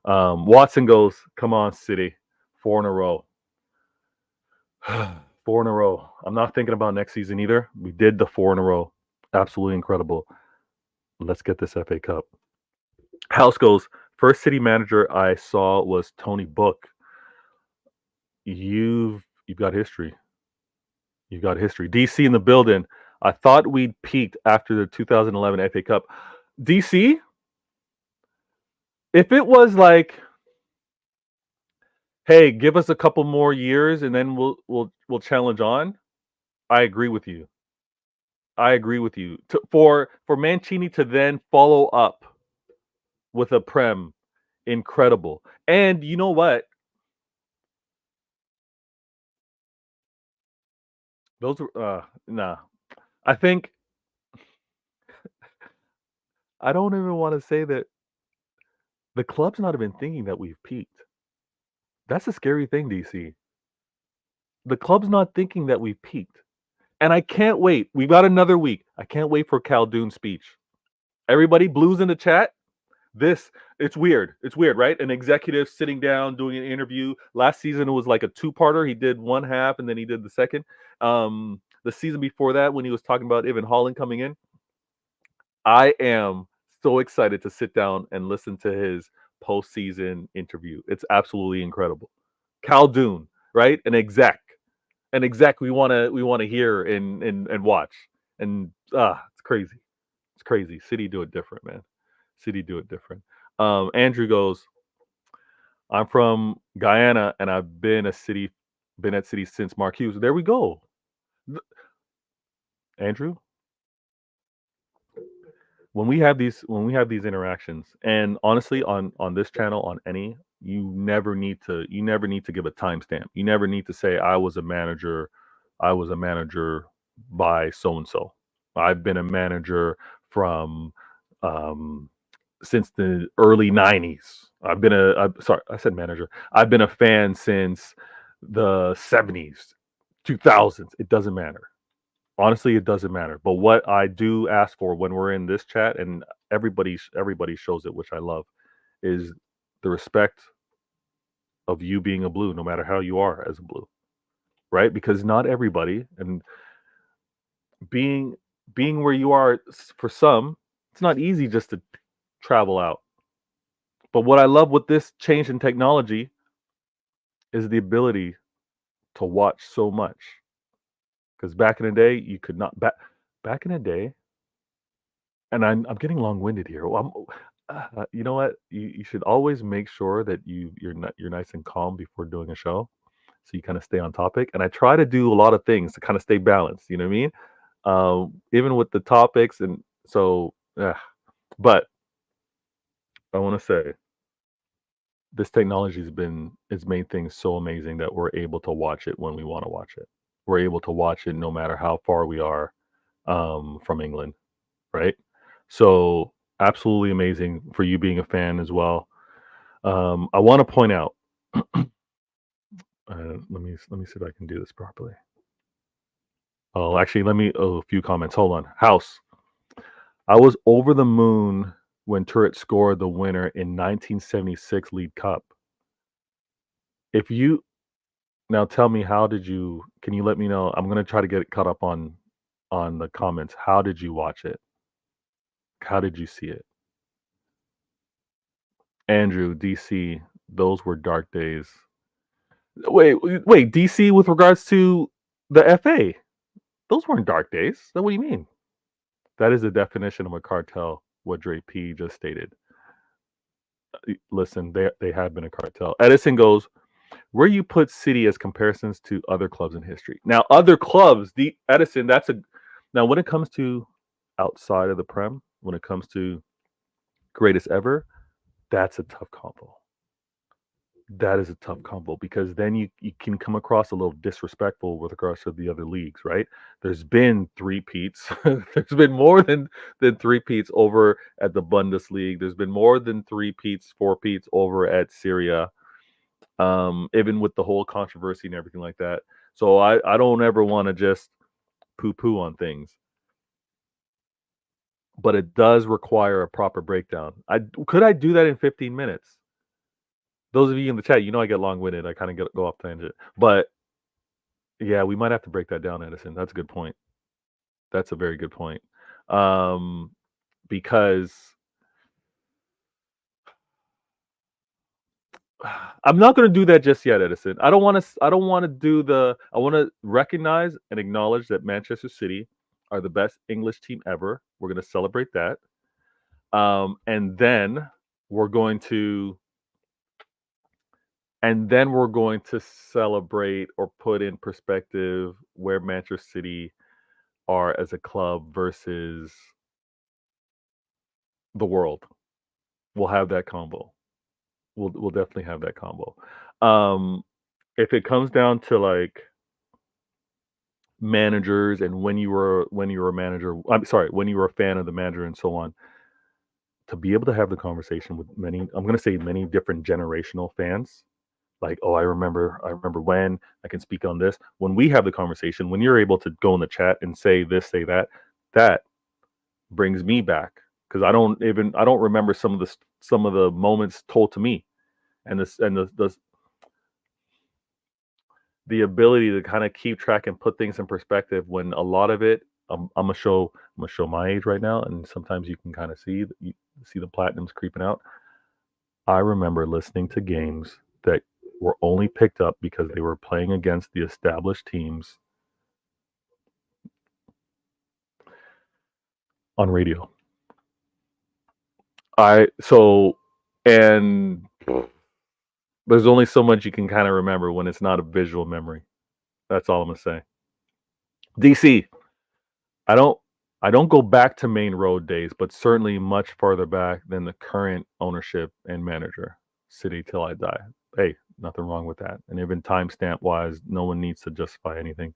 Watson goes, come on, City, 4 in a row. 4 in a row. I'm not thinking about next season either. We did the 4 in a row. Absolutely incredible. Let's get this FA Cup. House goes, first City manager I saw was Tony Book. You've got history. You've got history. DC in the building. I thought we'd peaked after the 2011 FA Cup. DC, if it was like, hey, give us a couple more years and then we'll challenge on, I agree with you. I agree with you. For Mancini to then follow up with a Prem, incredible. And you know what? Those were nah. I think I don't even want to say that the club's not even thinking that we've peaked. That's a scary thing, DC. The club's not thinking that we've peaked. And I can't wait. We've got another week. I can't wait for Khaldoon's speech. Everybody, blues in the chat. It's weird. It's weird, right? An executive sitting down doing an interview. Last season it was like a two-parter. He did one half and then he did the second. The season before that, when he was talking about Evan Holland coming in, I am so excited to sit down and listen to his postseason interview. It's absolutely incredible. Khaldoon, right? An exec we want to hear and watch. And it's crazy. It's crazy. City do it different, man. City do it different. Andrew goes, I'm from Guyana and I've been at City since Mark Hughes. There we go. Andrew, when we have these interactions, and honestly on this channel, on any, you never need to give a timestamp. You never need to say I was a manager by so and so. I've been a manager from since the early 90s. I've been a fan since the 70s, 2000s. It doesn't matter. Honestly, it doesn't matter. But what I do ask for when we're in this chat, and everybody shows it, which I love, is the respect of you being a blue, no matter how you are as a blue, right? Because not everybody, and being being where you are for some, it's not easy just to travel out. But what I love with this change in technology is the ability to watch so much. Because back in the day, you could not back in the day, and I'm getting long-winded here. Well, you know what? You should always make sure that you're nice and calm before doing a show, so you kind of stay on topic. And I try to do a lot of things to kind of stay balanced. You know what I mean? Even with the topics, and so. But I want to say this technology has made things so amazing that we're able to watch it when we want to watch it. We're able to watch it no matter how far we are from England, right? So absolutely amazing for you being a fan as well. I want to point out. Let me see if I can do this properly. Oh, actually, a few comments. Hold on. House. I was over the moon when Turret scored the winner in 1976 League Cup. If you Now tell me, can you let me know? I'm gonna try to get caught up on the comments. How did you watch it? How did you see it? Andrew, DC, those were dark days. Wait, DC with regards to the FA. Those weren't dark days. What do you mean? That is the definition of a cartel, what Dre P just stated. Listen, they have been a cartel. Edison goes, where you put City as comparisons to other clubs in history. Now, other clubs, the Edison, now when it comes to outside of the Prem, when it comes to greatest ever, that's a tough combo. That is a tough combo because then you can come across a little disrespectful with regards to the other leagues, right? There's been three-peats. There's been more than three-peats over at the Bundesliga. There's been more than three-peats, four-peats over at Syria. Even with the whole controversy and everything like that. So I don't ever want to just poo-poo on things. But it does require a proper breakdown. Could I do that in 15 minutes? Those of you in the chat, I get long-winded. I kind of go off tangent. But yeah, we might have to break that down, Edison. That's a good point. That's a very good point. Because I'm not going to do that just yet, Edison. I don't want to I want to recognize and acknowledge that Manchester City are the best English team ever. We're going to celebrate that. And then we're going to celebrate or put in perspective where Manchester City are as a club versus the world. We'll have that combo. We'll definitely have that combo. If it comes down to like managers and when you were a manager, when you were a fan of the manager and so on, to be able to have the conversation with many different generational fans, like, oh, I remember when, I can speak on this. When we have the conversation, when you're able to go in the chat and say this, say that, that brings me back because I don't remember some of the moments told to me, and the ability to kind of keep track and put things in perspective when a lot of it, I'm gonna show my age right now, and sometimes you can kind of see the platinums creeping out. I remember listening to games that were only picked up because they were playing against the established teams on radio. And there's only so much you can kind of remember when it's not a visual memory. That's all I'm gonna say. DC, I don't go back to Main Road days, but certainly much farther back than the current ownership and manager. City till I die. Hey, nothing wrong with that. And even timestamp wise, no one needs to justify anything.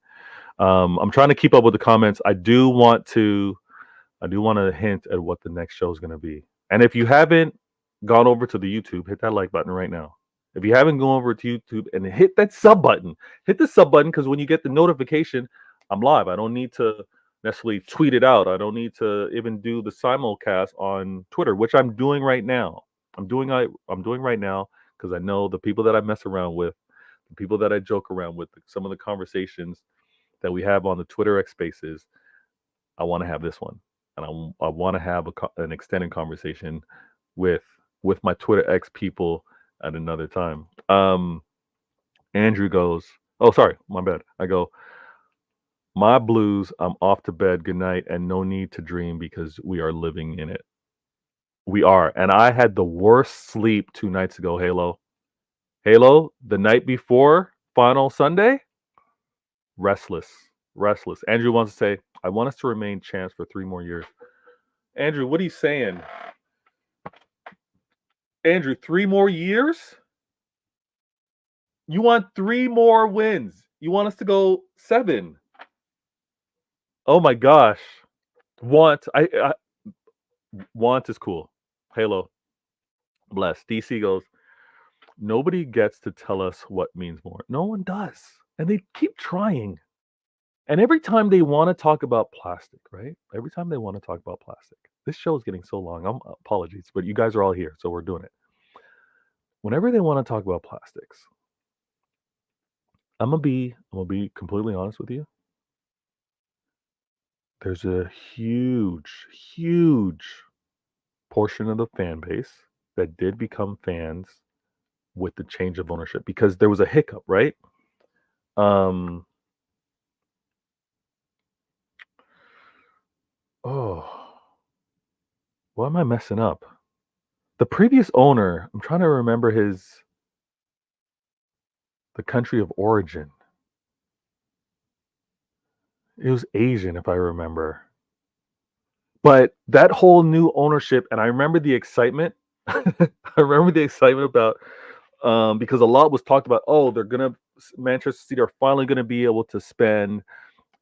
I'm trying to keep up with the comments. I do want to hint at what the next show is going to be. And if you haven't gone over to the YouTube, hit that like button right now. If you haven't gone over to YouTube and hit that sub button, hit the sub button because when you get the notification, I'm live. I don't need to necessarily tweet it out. I don't need to even do the simulcast on Twitter, which I'm doing right now. I'm doing right now because I know the people that I mess around with, the people that I joke around with, some of the conversations that we have on the Twitter X Spaces. I want to have this one, and I want to have an extended conversation with my Twitter X people at another time. Andrew goes, "Oh, sorry, my bad." I go, "My blues. I'm off to bed. Good night, and no need to dream because we are living in it. We are." And I had the worst sleep 2 nights ago. Halo, the night before final Sunday, restless, restless. Andrew wants to say, "I want us to remain champs for 3 more years." Andrew, what are you saying? Andrew, 3 more years? You want 3 more wins? You want us to go 7? Oh my gosh. I want is cool. Halo, bless. DC goes, nobody gets to tell us what means more. No one does. And they keep trying. And every time they want to talk about plastic, right? Every time they want to talk about plastic. This show is getting so long. Apologies, but you guys are all here, so we're doing it. Whenever they want to talk about plastics, I'm gonna be completely honest with you. There's a huge, huge portion of the fan base that did become fans with the change of ownership because there was a hiccup, right? Um, oh, what am I messing up? The previous owner, I'm trying to remember the country of origin. It was Asian, if I remember. But that whole new ownership, and I remember the excitement. I remember the excitement about because a lot was talked about. Oh, Manchester City are finally gonna be able to spend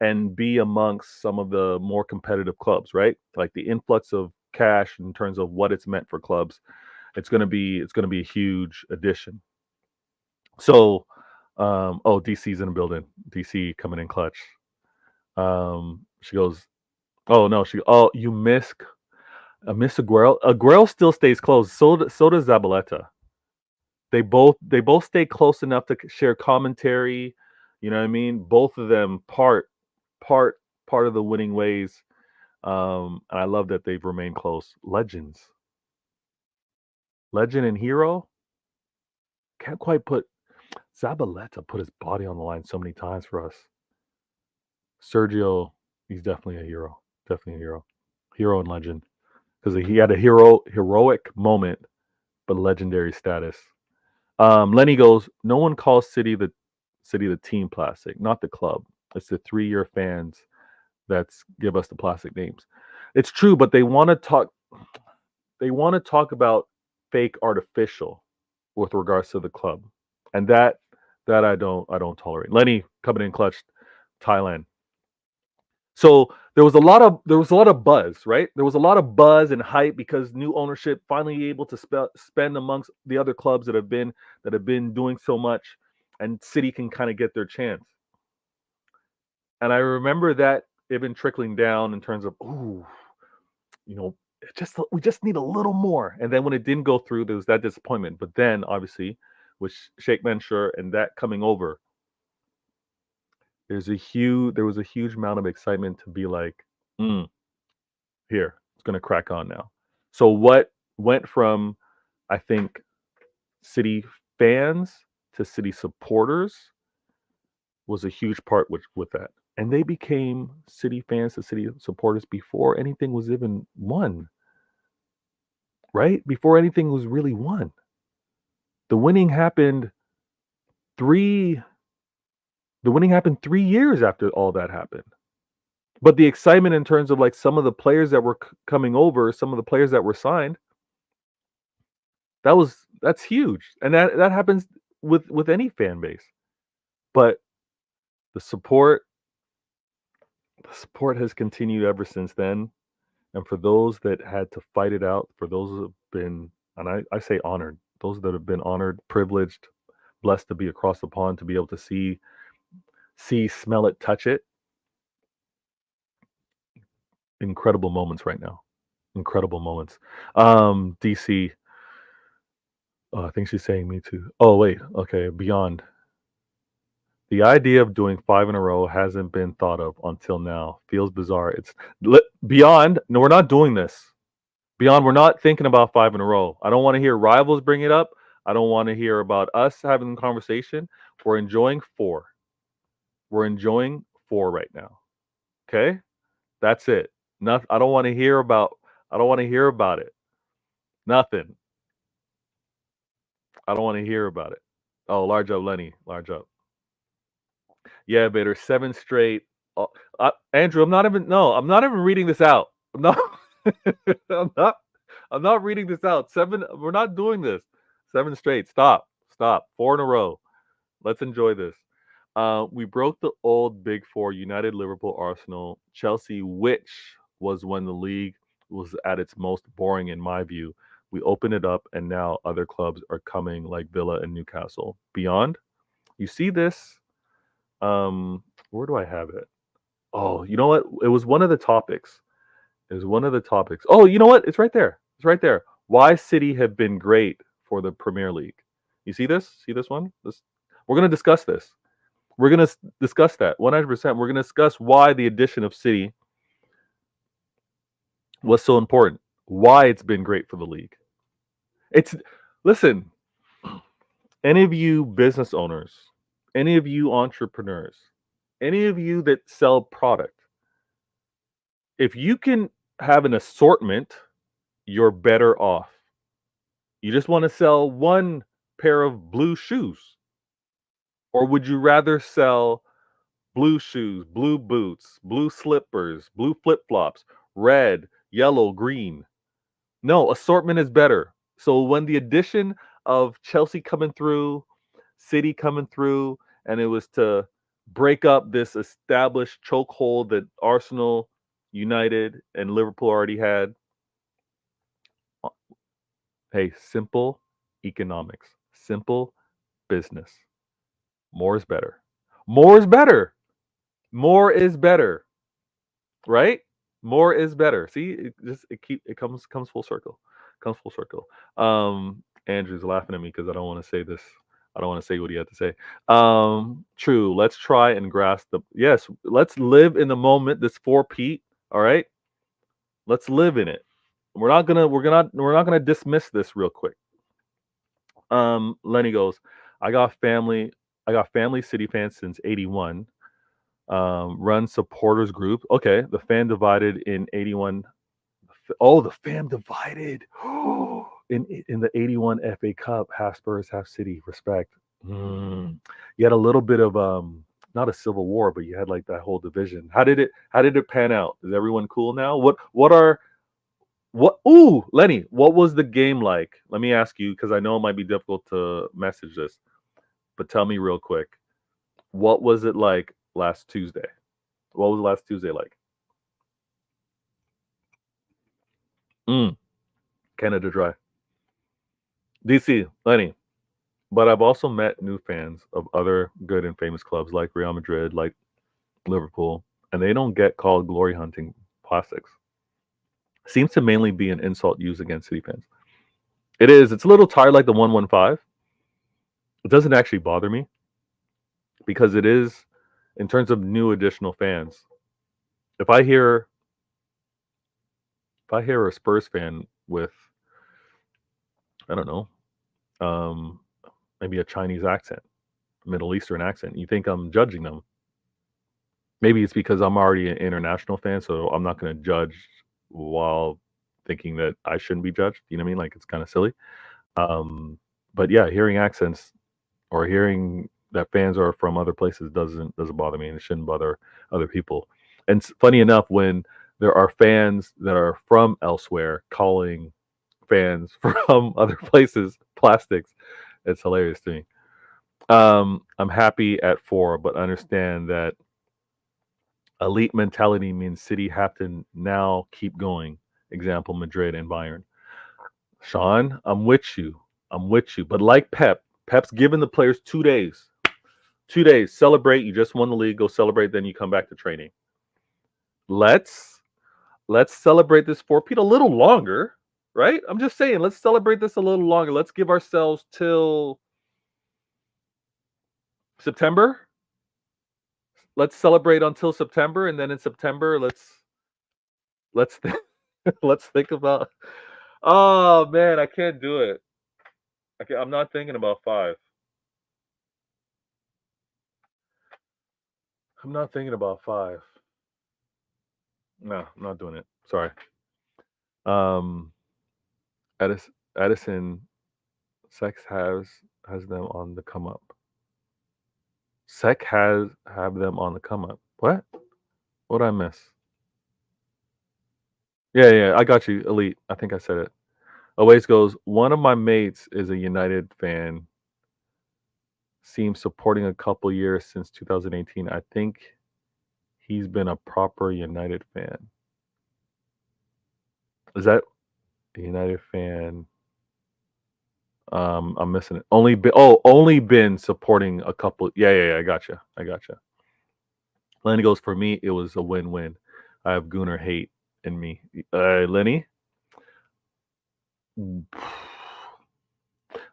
and be amongst some of the more competitive clubs, right? Like the influx of cash in terms of what it's meant for clubs. It's gonna be a huge addition. So, oh, DC's in the building. DC coming in clutch. She goes, oh no, you miss Aguero. Aguero still stays close. So does Zabaleta. They both stay close enough to share commentary. You know what I mean? Both of them part part of the winning ways. And I love that they've remained close. Legend and hero. Can't quite put Zabaleta put his body on the line so many times for us. Sergio, he's definitely a hero. Definitely a hero. Hero and legend. Because he had a heroic moment, but legendary status. Lenny goes, no one calls City the team plastic, not the club. It's the 3 year fans that's give us the plastic names. It's true, but they want to talk about fake artificial with regards to the club. And that I don't tolerate. Lenny coming in clutch, Thailand. So there was a lot of buzz, right? There was a lot of buzz and hype because new ownership finally able to spend amongst the other clubs that have been doing so much, and City can kind of get their chance. And I remember that even trickling down in terms of, ooh, we just need a little more. And then when it didn't go through, there was that disappointment. But then obviously with Sheikh Mansour and that coming over, there was a huge amount of excitement to be like, mm, here, it's gonna crack on now. So what went from, I think, City fans to City supporters was a huge part with that. And they became City fans to City supporters before anything was even won, right? Before anything was really won. The winning happened three the winning happened 3 years after all that happened. But the excitement in terms of like some of the players that were coming over, some of the players that were signed, that's huge. And that happens with any fan base. But the support the support has continued ever since then. And for those that had to fight it out, for those who have been, and I say honored, those that have been honored, privileged, blessed to be across the pond, to be able to see, smell it, touch it. Incredible moments right now. Incredible moments. DC. Oh, I think she's saying me too. Oh wait, okay. Beyond. The idea of doing 5 in a row hasn't been thought of until now. Feels bizarre. Beyond. No, we're not doing this. Beyond, we're not thinking about 5 in a row. I don't want to hear rivals bring it up. I don't want to hear about us having a conversation. We're enjoying 4. We're enjoying 4 right now. Okay? That's it. Nothing. I don't want to hear about. I don't want to hear about it. Nothing. I don't want to hear about it. Oh, large up, Lenny. Large up. Yeah, Vader. 7 straight. Oh, Andrew, I'm not even. No, I'm not even reading this out. I'm not. I'm not. I'm not reading this out. 7. We're not doing this. 7 straight. Stop. Stop. 4 in a row. Let's enjoy this. We broke the old Big Four: United, Liverpool, Arsenal, Chelsea, which was when the league was at its most boring, in my view. We opened it up, and now other clubs are coming, like Villa and Newcastle. Beyond, you see this? Where do I have it? Oh, you know what? It was one of the topics. It was one of the topics. Oh, you know what? It's right there. It's right there. Why City have been great for the Premier League. You see this? See this one? We're going to discuss this. We're going to discuss that 100%. We're going to discuss why the addition of City was so important. Why it's been great for the league. Listen, any of you business owners, any of you entrepreneurs, any of you that sell product, if you can have an assortment, you're better off. You just want to sell one pair of blue shoes, or would you rather sell blue shoes, blue boots, blue slippers, blue flip-flops, red, yellow, green? No, assortment is better. So when the addition of Chelsea coming through, City coming through, and it was to break up this established chokehold that Arsenal, United, and Liverpool already had. Hey, simple economics, simple business. More is better. More is better. More is better. Right? More is better. See, it comes full circle. Comes full circle. Andrew's laughing at me because I don't want to say this. I don't want to say what he had to say. True. Let's try and grasp yes, let's live in the moment. This 4 Pete. All right. Let's live in it. We're not gonna dismiss this real quick. Lenny goes, I got family City fans since 81. Run supporters group. Okay, the fan divided in 81. Oh, the fan divided. in the 81 FA Cup, half Spurs, half City. Respect. You had a little bit of not a civil war, but you had like that whole division. How did it pan out? Is everyone cool now? Ooh, Lenny, what was the game like? Let me ask you, because I know it might be difficult to message this, but tell me real quick. What was it like last Tuesday? What was last Tuesday like? Canada Dry. DC, Lenny. But I've also met new fans of other good and famous clubs like Real Madrid, like Liverpool, and they don't get called glory hunting plastics. Seems to mainly be an insult used against City fans. It is. It's a little tired like the 115. It doesn't actually bother me because it is, in terms of new additional fans. If I hear a Spurs fan with, I don't know, maybe a Chinese accent, Middle Eastern accent, you think I'm judging them? Maybe it's because I'm already an international fan, so I'm not going to judge while thinking that I shouldn't be judged. You know what I mean? Like, it's kind of silly. But yeah, hearing accents or hearing that fans are from other places doesn't bother me, and it shouldn't bother other people. And funny enough, when there are fans that are from elsewhere calling fans from other places plastics, it's hilarious to me. I'm happy at 4, but understand that elite mentality means City have to now keep going. Example, Madrid and Bayern. Sean, I'm with you. But like Pep's given the players 2 days. 2 days. Celebrate. You just won the league. Go celebrate. Then you come back to training. Let's let's celebrate this 4-peat a little longer, right? I'm just saying, let's celebrate this a little longer. Let's give ourselves till September. Let's celebrate until September, and then in September, let's think, let's think about. Oh man, I can't do it. I'm not thinking about 5. I'm not thinking about 5. No, I'm not doing it. Sorry. Um, Edison, sex has them on the come up. Sec have them on the come up. What? What did I miss? Yeah, I got you, Elite. I think I said it. Always goes, one of my mates is a United fan. Seems supporting a couple years since 2018. I think he's been a proper United fan. Is that a United fan? I'm missing it. Only been supporting a couple. Yeah. I gotcha. Lenny goes, for me, it was a win-win. I have Gooner hate in me. Lenny,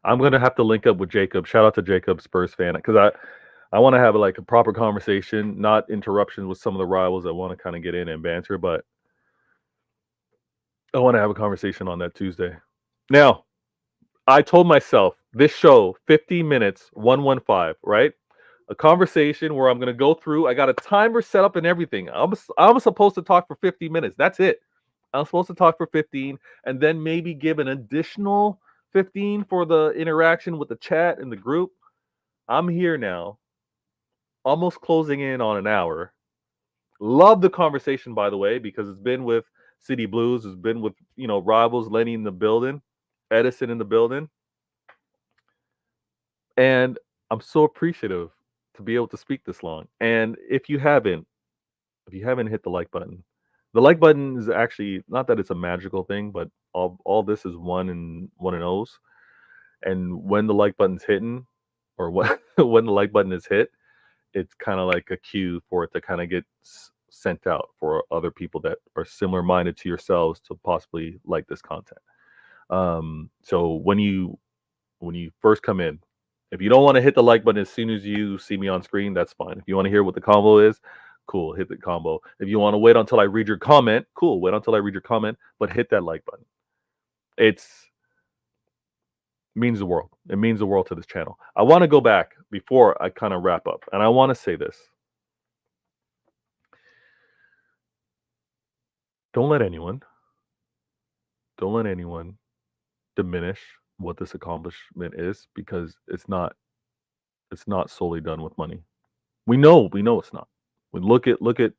I'm gonna have to link up with Jacob. Shout out to Jacob, Spurs fan, because I want to have like a proper conversation, not interruptions with some of the rivals that want to kind of get in and banter, but I want to have a conversation on that Tuesday. Now, I told myself this show, 50 minutes, 115, right? A conversation where I'm going to go through. I got a timer set up and everything. I'm supposed to talk for 50 minutes. That's it. I'm supposed to talk for 15 and then maybe give an additional 15 for the interaction with the chat and the group. I'm here now, almost closing in on an hour. Love the conversation, by the way, because it's been with City Blues, it's been with, rivals, Lenny in the building, Edison in the building. And I'm so appreciative to be able to speak this long. And if you haven't hit the like button is actually not that it's a magical thing, but all this is one and O's. And when the like button's hitting, or when when the like button is hit, it's kind of like a cue for it to kind of get sent out for other people that are similar minded to yourselves to possibly like this content. So when you first come in, if you don't want to hit the like button as soon as you see me on screen, that's fine. If you want to hear what the combo is, cool, hit the combo. If you want to wait until I read your comment, cool, wait until I read your comment, but hit that like button. It means the world. It means the world to this channel. I want to go back before I kind of wrap up, and I want to say this. Don't let anyone diminish what this accomplishment is, because it's not solely done with money. We know it's not. We look at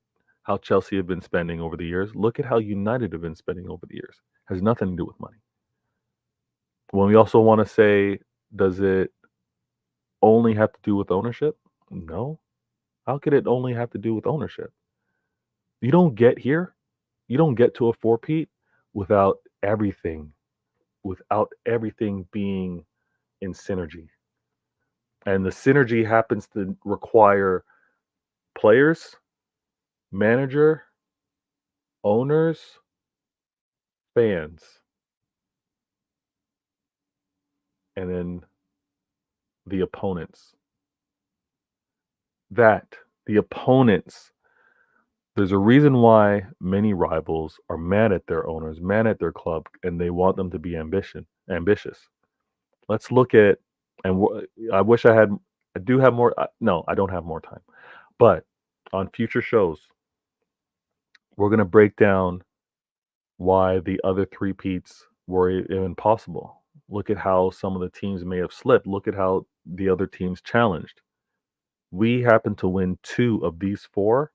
how Chelsea have been spending over the years. Look at how United have been spending over the years. It has nothing to do with money. When we also want to say, does it only have to do with ownership? No. How could it only have to do with ownership? You don't get here. You don't get to a 4-peat without everything being in synergy. And the synergy happens to require players, manager, owners, fans, and then the opponents. The opponents, there's a reason why many rivals are mad at their owners, mad at their club, and they want them to be ambitious. Let's look at, and I do have more. No, I don't have more time. But on future shows, we're going to break down why the other 3-peats were even possible. Look at how some of the teams may have slipped. Look at how the other teams challenged. We happen to win 2 of these 4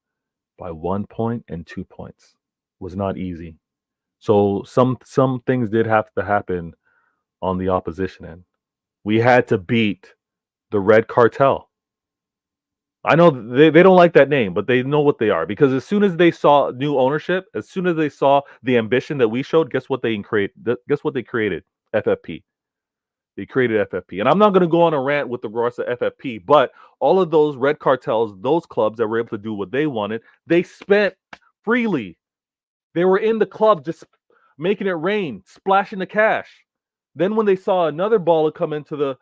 by 1 point and 2 points. It was not easy. So some things did have to happen on the opposition end. We had to beat the Red Cartel. I know they don't like that name, but they know what they are, because as soon as they saw new ownership, as soon as they saw the ambition that we showed, guess what they created? FFP. They created FFP. And I'm not going to go on a rant with regards to FFP, but all of those Red Cartels, those clubs that were able to do what they wanted, they spent freely. They were in the club just making it rain, splashing the cash. Then when they saw another baller come into the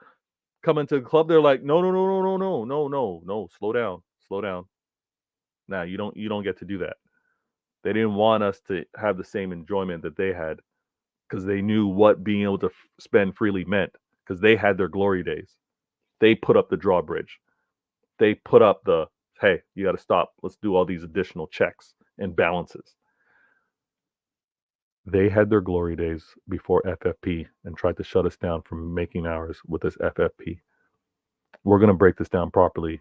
club, they're like, no, no, no, no, no, no, no, no, no, slow down, slow down. Nah, you don't get to do that. They didn't want us to have the same enjoyment that they had because they knew what being able to spend freely meant because they had their glory days. They put up the drawbridge. They put up the, hey, you got to stop. Let's do all these additional checks and balances. They had their glory days before FFP and tried to shut us down from making ours with this FFP. We're going to break this down properly,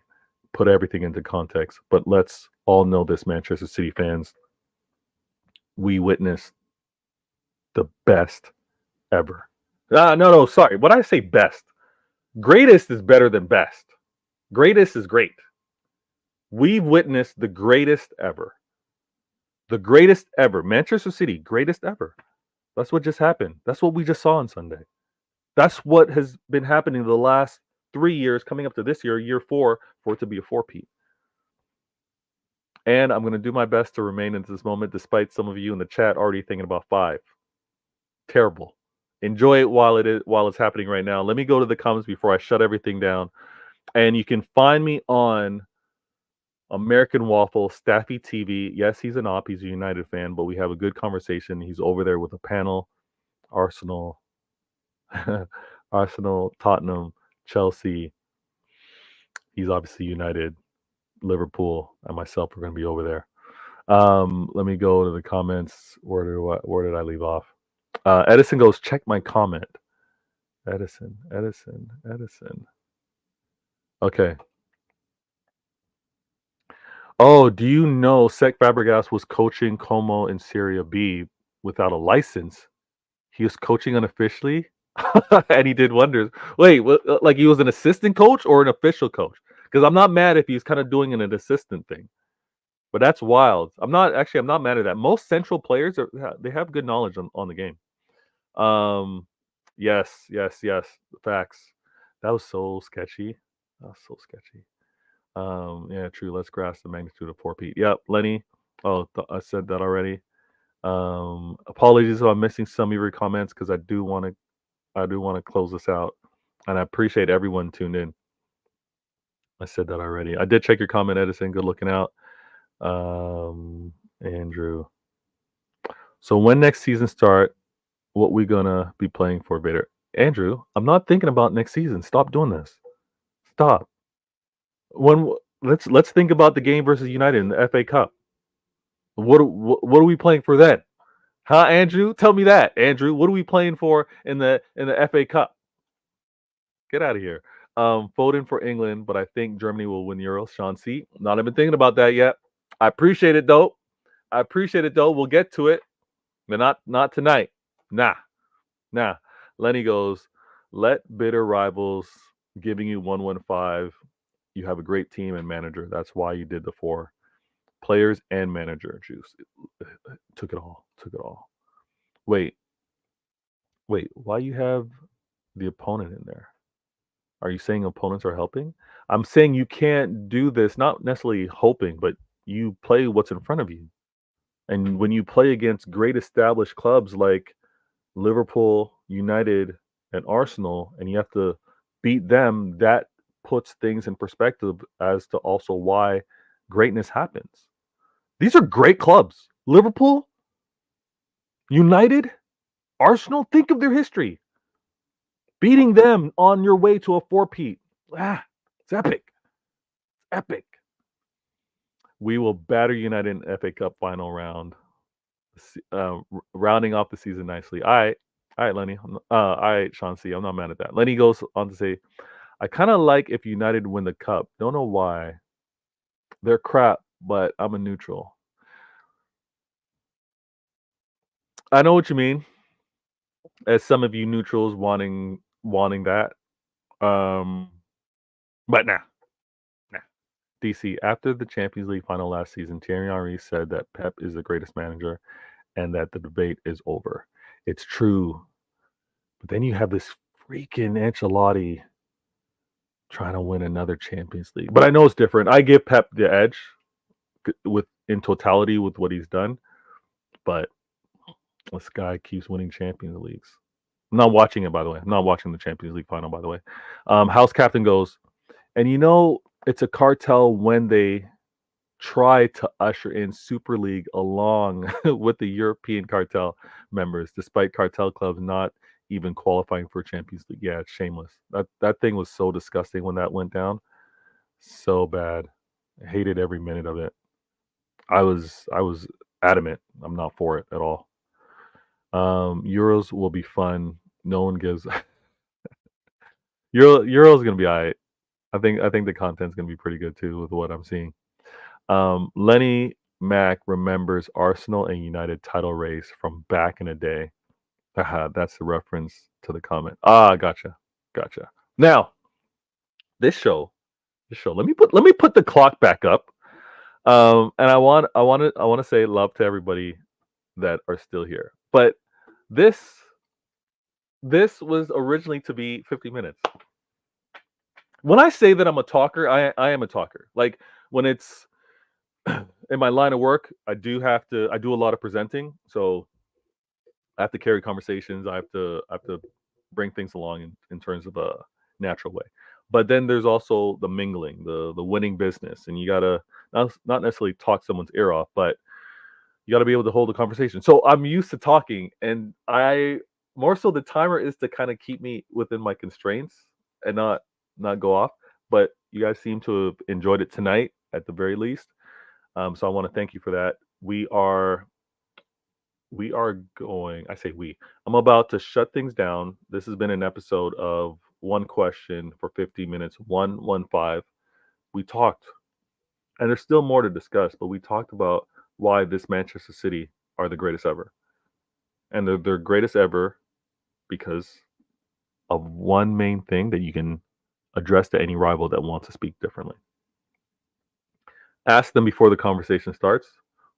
put everything into context, but let's all know this, Manchester City fans. We witnessed the best ever. No, sorry. When I say best, greatest is better than best. Greatest is great. We've witnessed the greatest ever. The greatest ever. Manchester City, greatest ever. That's what just happened. That's what we just saw on Sunday. That's what has been happening the last 3 years, coming up to this year, year 4, for it to be a 4-peat. And I'm going to do my best to remain into this moment, despite some of you in the chat already thinking about 5. Terrible. Enjoy it while it's happening right now. Let me go to the comments before I shut everything down. And you can find me on American Waffle, Staffy TV. Yes, he's an op. He's a United fan, but we have a good conversation. He's over there with a panel. Arsenal, Tottenham, Chelsea. He's obviously United. Liverpool and myself are going to be over there. Let me go to the comments. Where did I leave off? Edison goes, check my comment. Edison. Okay. Oh, do you know Cesc Fabregas was coaching Como in Serie B without a license? He was coaching unofficially, and he did wonders. Wait, like he was an assistant coach or an official coach? Because I'm not mad if he's kind of doing an assistant thing, but that's wild. I'm not mad at that. Most central players they have good knowledge on the game. Yes, facts. That was so sketchy. Yeah, true. Let's grasp the magnitude of 4-peat. Yep, Lenny. Oh, I said that already. Apologies if I'm missing some of your comments because I do want to close this out, and I appreciate everyone tuned in. I said that already. I did check your comment, Edison. Good looking out. Andrew. So when next season start, what we gonna be playing for, Vader? Andrew, I'm not thinking about next season. Stop doing this. Stop. Let's think about the game versus United in the FA Cup. What are we playing for then? Huh, Andrew? Tell me that, Andrew. What are we playing for in the FA Cup? Get out of here. Foden for England, but I think Germany will win Euros. Sean C. Not even thinking about that yet. I appreciate it though. We'll get to it, but not tonight. Nah. Lenny goes, let bitter rivals giving you 115. You have a great team and manager. That's why you did the 4 players and manager. Juice took it all. Wait. Why you have the opponent in there? Are you saying opponents are helping? I'm saying you can't do this, not necessarily hoping, but you play what's in front of you. And when you play against great established clubs like Liverpool, United, and Arsenal, and you have to beat them, that puts things in perspective as to also why greatness happens. These are great clubs. Liverpool, United, Arsenal, think of their history. Beating them on your way to a 4-peat. It's epic. We will batter United in FA Cup final round. Rounding off the season nicely. All right, Lenny. All right, Sean C. I'm not mad at that. Lenny goes on to say, I kind of like if United win the cup. Don't know why. They're crap, but I'm a neutral. I know what you mean. As some of you neutrals wanting that. But nah. DC, after the Champions League final last season, Thierry Henry said that Pep is the greatest manager and that the debate is over. It's true. But then you have this freaking Ancelotti trying to win another Champions League. But I know it's different. I give Pep the edge in totality with what he's done. But this guy keeps winning Champions Leagues. I'm not watching it, by the way. I'm not watching the Champions League final, by the way. House Captain goes, and it's a cartel when they try to usher in Super League along with the European cartel members, despite cartel clubs not even qualifying for Champions League. Yeah, it's shameless. That thing was so disgusting when that went down. So bad. I hated every minute of it. I was adamant. I'm not for it at all. Euros will be fun. No one gives Euro's gonna be alright. I think the content's gonna be pretty good too with what I'm seeing. Lenny Mac remembers Arsenal and United title race from back in the day. Haha, that's the reference to the comment. Ah, gotcha. Now, this show. Let me put the clock back up. And I want to say love to everybody that are still here. But this was originally to be 50 minutes. When I say that I'm a talker, I am a talker. Like when it's in my line of work, I do a lot of presenting. So I have to carry conversations. I have to bring things along in terms of a natural way. But then there's also the mingling, the winning business, and you gotta not necessarily talk someone's ear off, but you gotta be able to hold a conversation. So I'm used to talking, and I more so the timer is to kind of keep me within my constraints and not go off. But you guys seem to have enjoyed it tonight at the very least. So I want to thank you for that. We are going. I say we. I'm about to shut things down. This has been an episode of One Question for 50 minutes. 115. We talked, and there's still more to discuss, but we talked about why this Manchester City are the greatest ever, and they're greatest ever because of one main thing that you can address to any rival that wants to speak differently. Ask them before the conversation starts.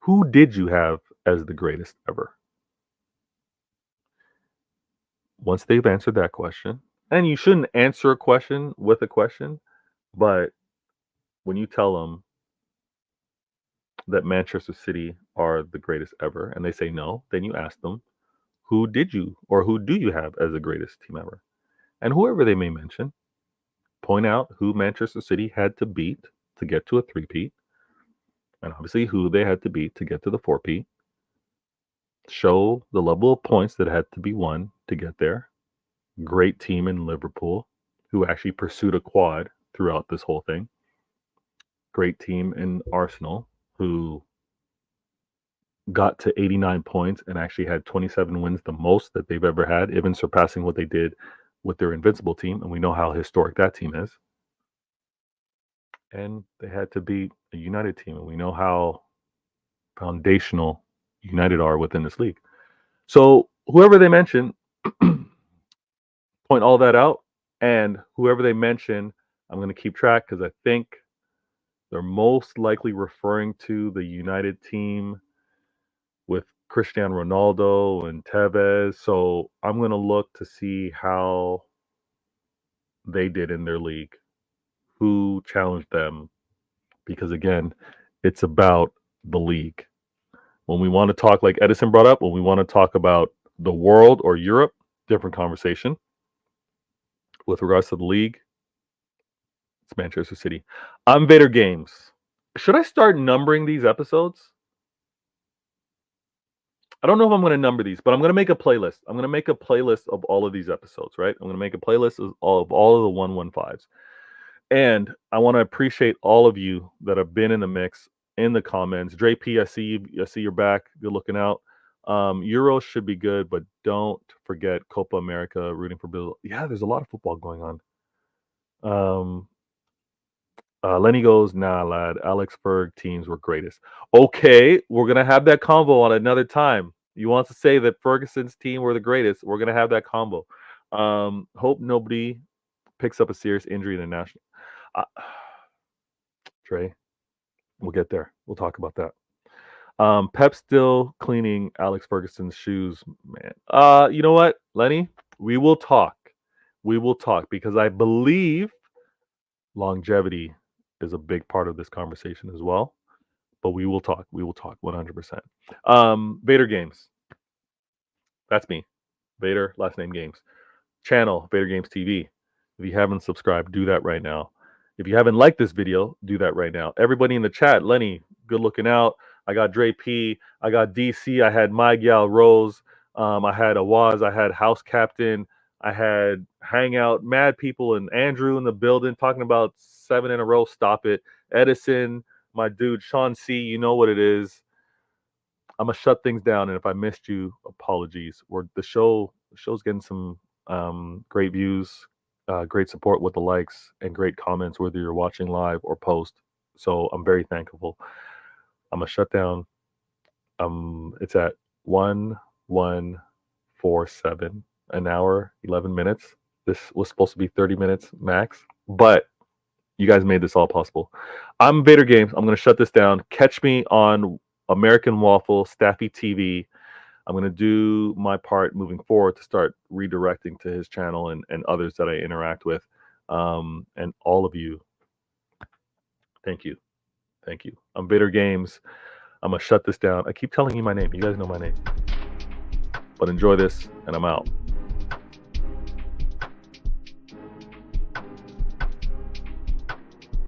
Who did you have as the greatest ever? Once they've answered that question, and you shouldn't answer a question with a question, but when you tell them that Manchester City are the greatest ever and they say no, then you ask them, who did you or who do you have as the greatest team ever? And whoever they may mention, point out who Manchester City had to beat to get to a three-peat, and obviously who they had to beat to get to the four-peat. Show the level of points that had to be won to get there. Great team in Liverpool who actually pursued a quad throughout this whole thing. Great team in Arsenal who got to 89 points and actually had 27 wins, the most that they've ever had, even surpassing what they did with their invincible team. And we know how historic that team is. And they had to beat a United team, and we know how foundational United are within this league. So whoever they mention, point all that out, and whoever they mention, I'm going to keep track because I think they're most likely referring to the United team with Cristiano Ronaldo and Tevez. So I'm going to look to see how they did in their league, who challenged them, because again, it's about the league. When we want to talk, like Edison brought up, when we want to talk about the world or Europe, different conversation. With regards to the league, it's Manchester City. I'm Vader Games. Should I start numbering these episodes? I don't know if I'm going to number these, but I'm going to make a playlist. I'm going to make a playlist of all of these episodes, right? I'm going to make a playlist of all of the 115s. And I want to appreciate all of you that have been in the mix in the comments. Dre P, I see you. I see you're back. Good looking out. Euros should be good, but don't forget Copa America, rooting for Brazil. Yeah, there's a lot of football going on. Lenny goes, nah, lad. Alex Ferg teams were greatest. Okay, we're gonna have that convo on another time. You want to say that Ferguson's team were the greatest? We're gonna have that combo. Hope nobody picks up a serious injury in the national. Trey, we'll get there. We'll talk about that. Pep still cleaning Alex Ferguson's shoes, man. You know what, Lenny? We will talk. We will talk because I believe longevity is a big part of this conversation as well. but we will talk. We will talk 100%. Vader Games. That's me. Vader, last name Games. Channel, Vader Games TV. If you haven't subscribed, do that right now. If you haven't liked this video, do that right now. Everybody in the chat, Lenny, good looking out. I got Dre P. I got DC. I had My Gal Rose. I had Awaz. I had House Captain. I had Hangout, Mad People, and Andrew in the building talking about 7 in a row. Stop it. Edison, my dude, Sean C. You know what it is. I'm gonna shut things down, and if I missed you, apologies. The show's getting some great views, great support with the likes, and great comments, whether you're watching live or post. So I'm very thankful. I'm gonna shut down. It's at 1147, an hour, 11 minutes. This was supposed to be 30 minutes max, but you guys made this all possible. I'm Vader Games. I'm gonna shut this down. Catch me on American Waffle, Staffy TV. I'm going to do my part moving forward to start redirecting to his channel and others that I interact with. And all of you, thank you. Thank you. I'm Vader Games. I'm going to shut this down. I keep telling you my name. You guys know my name. But enjoy this, and I'm out.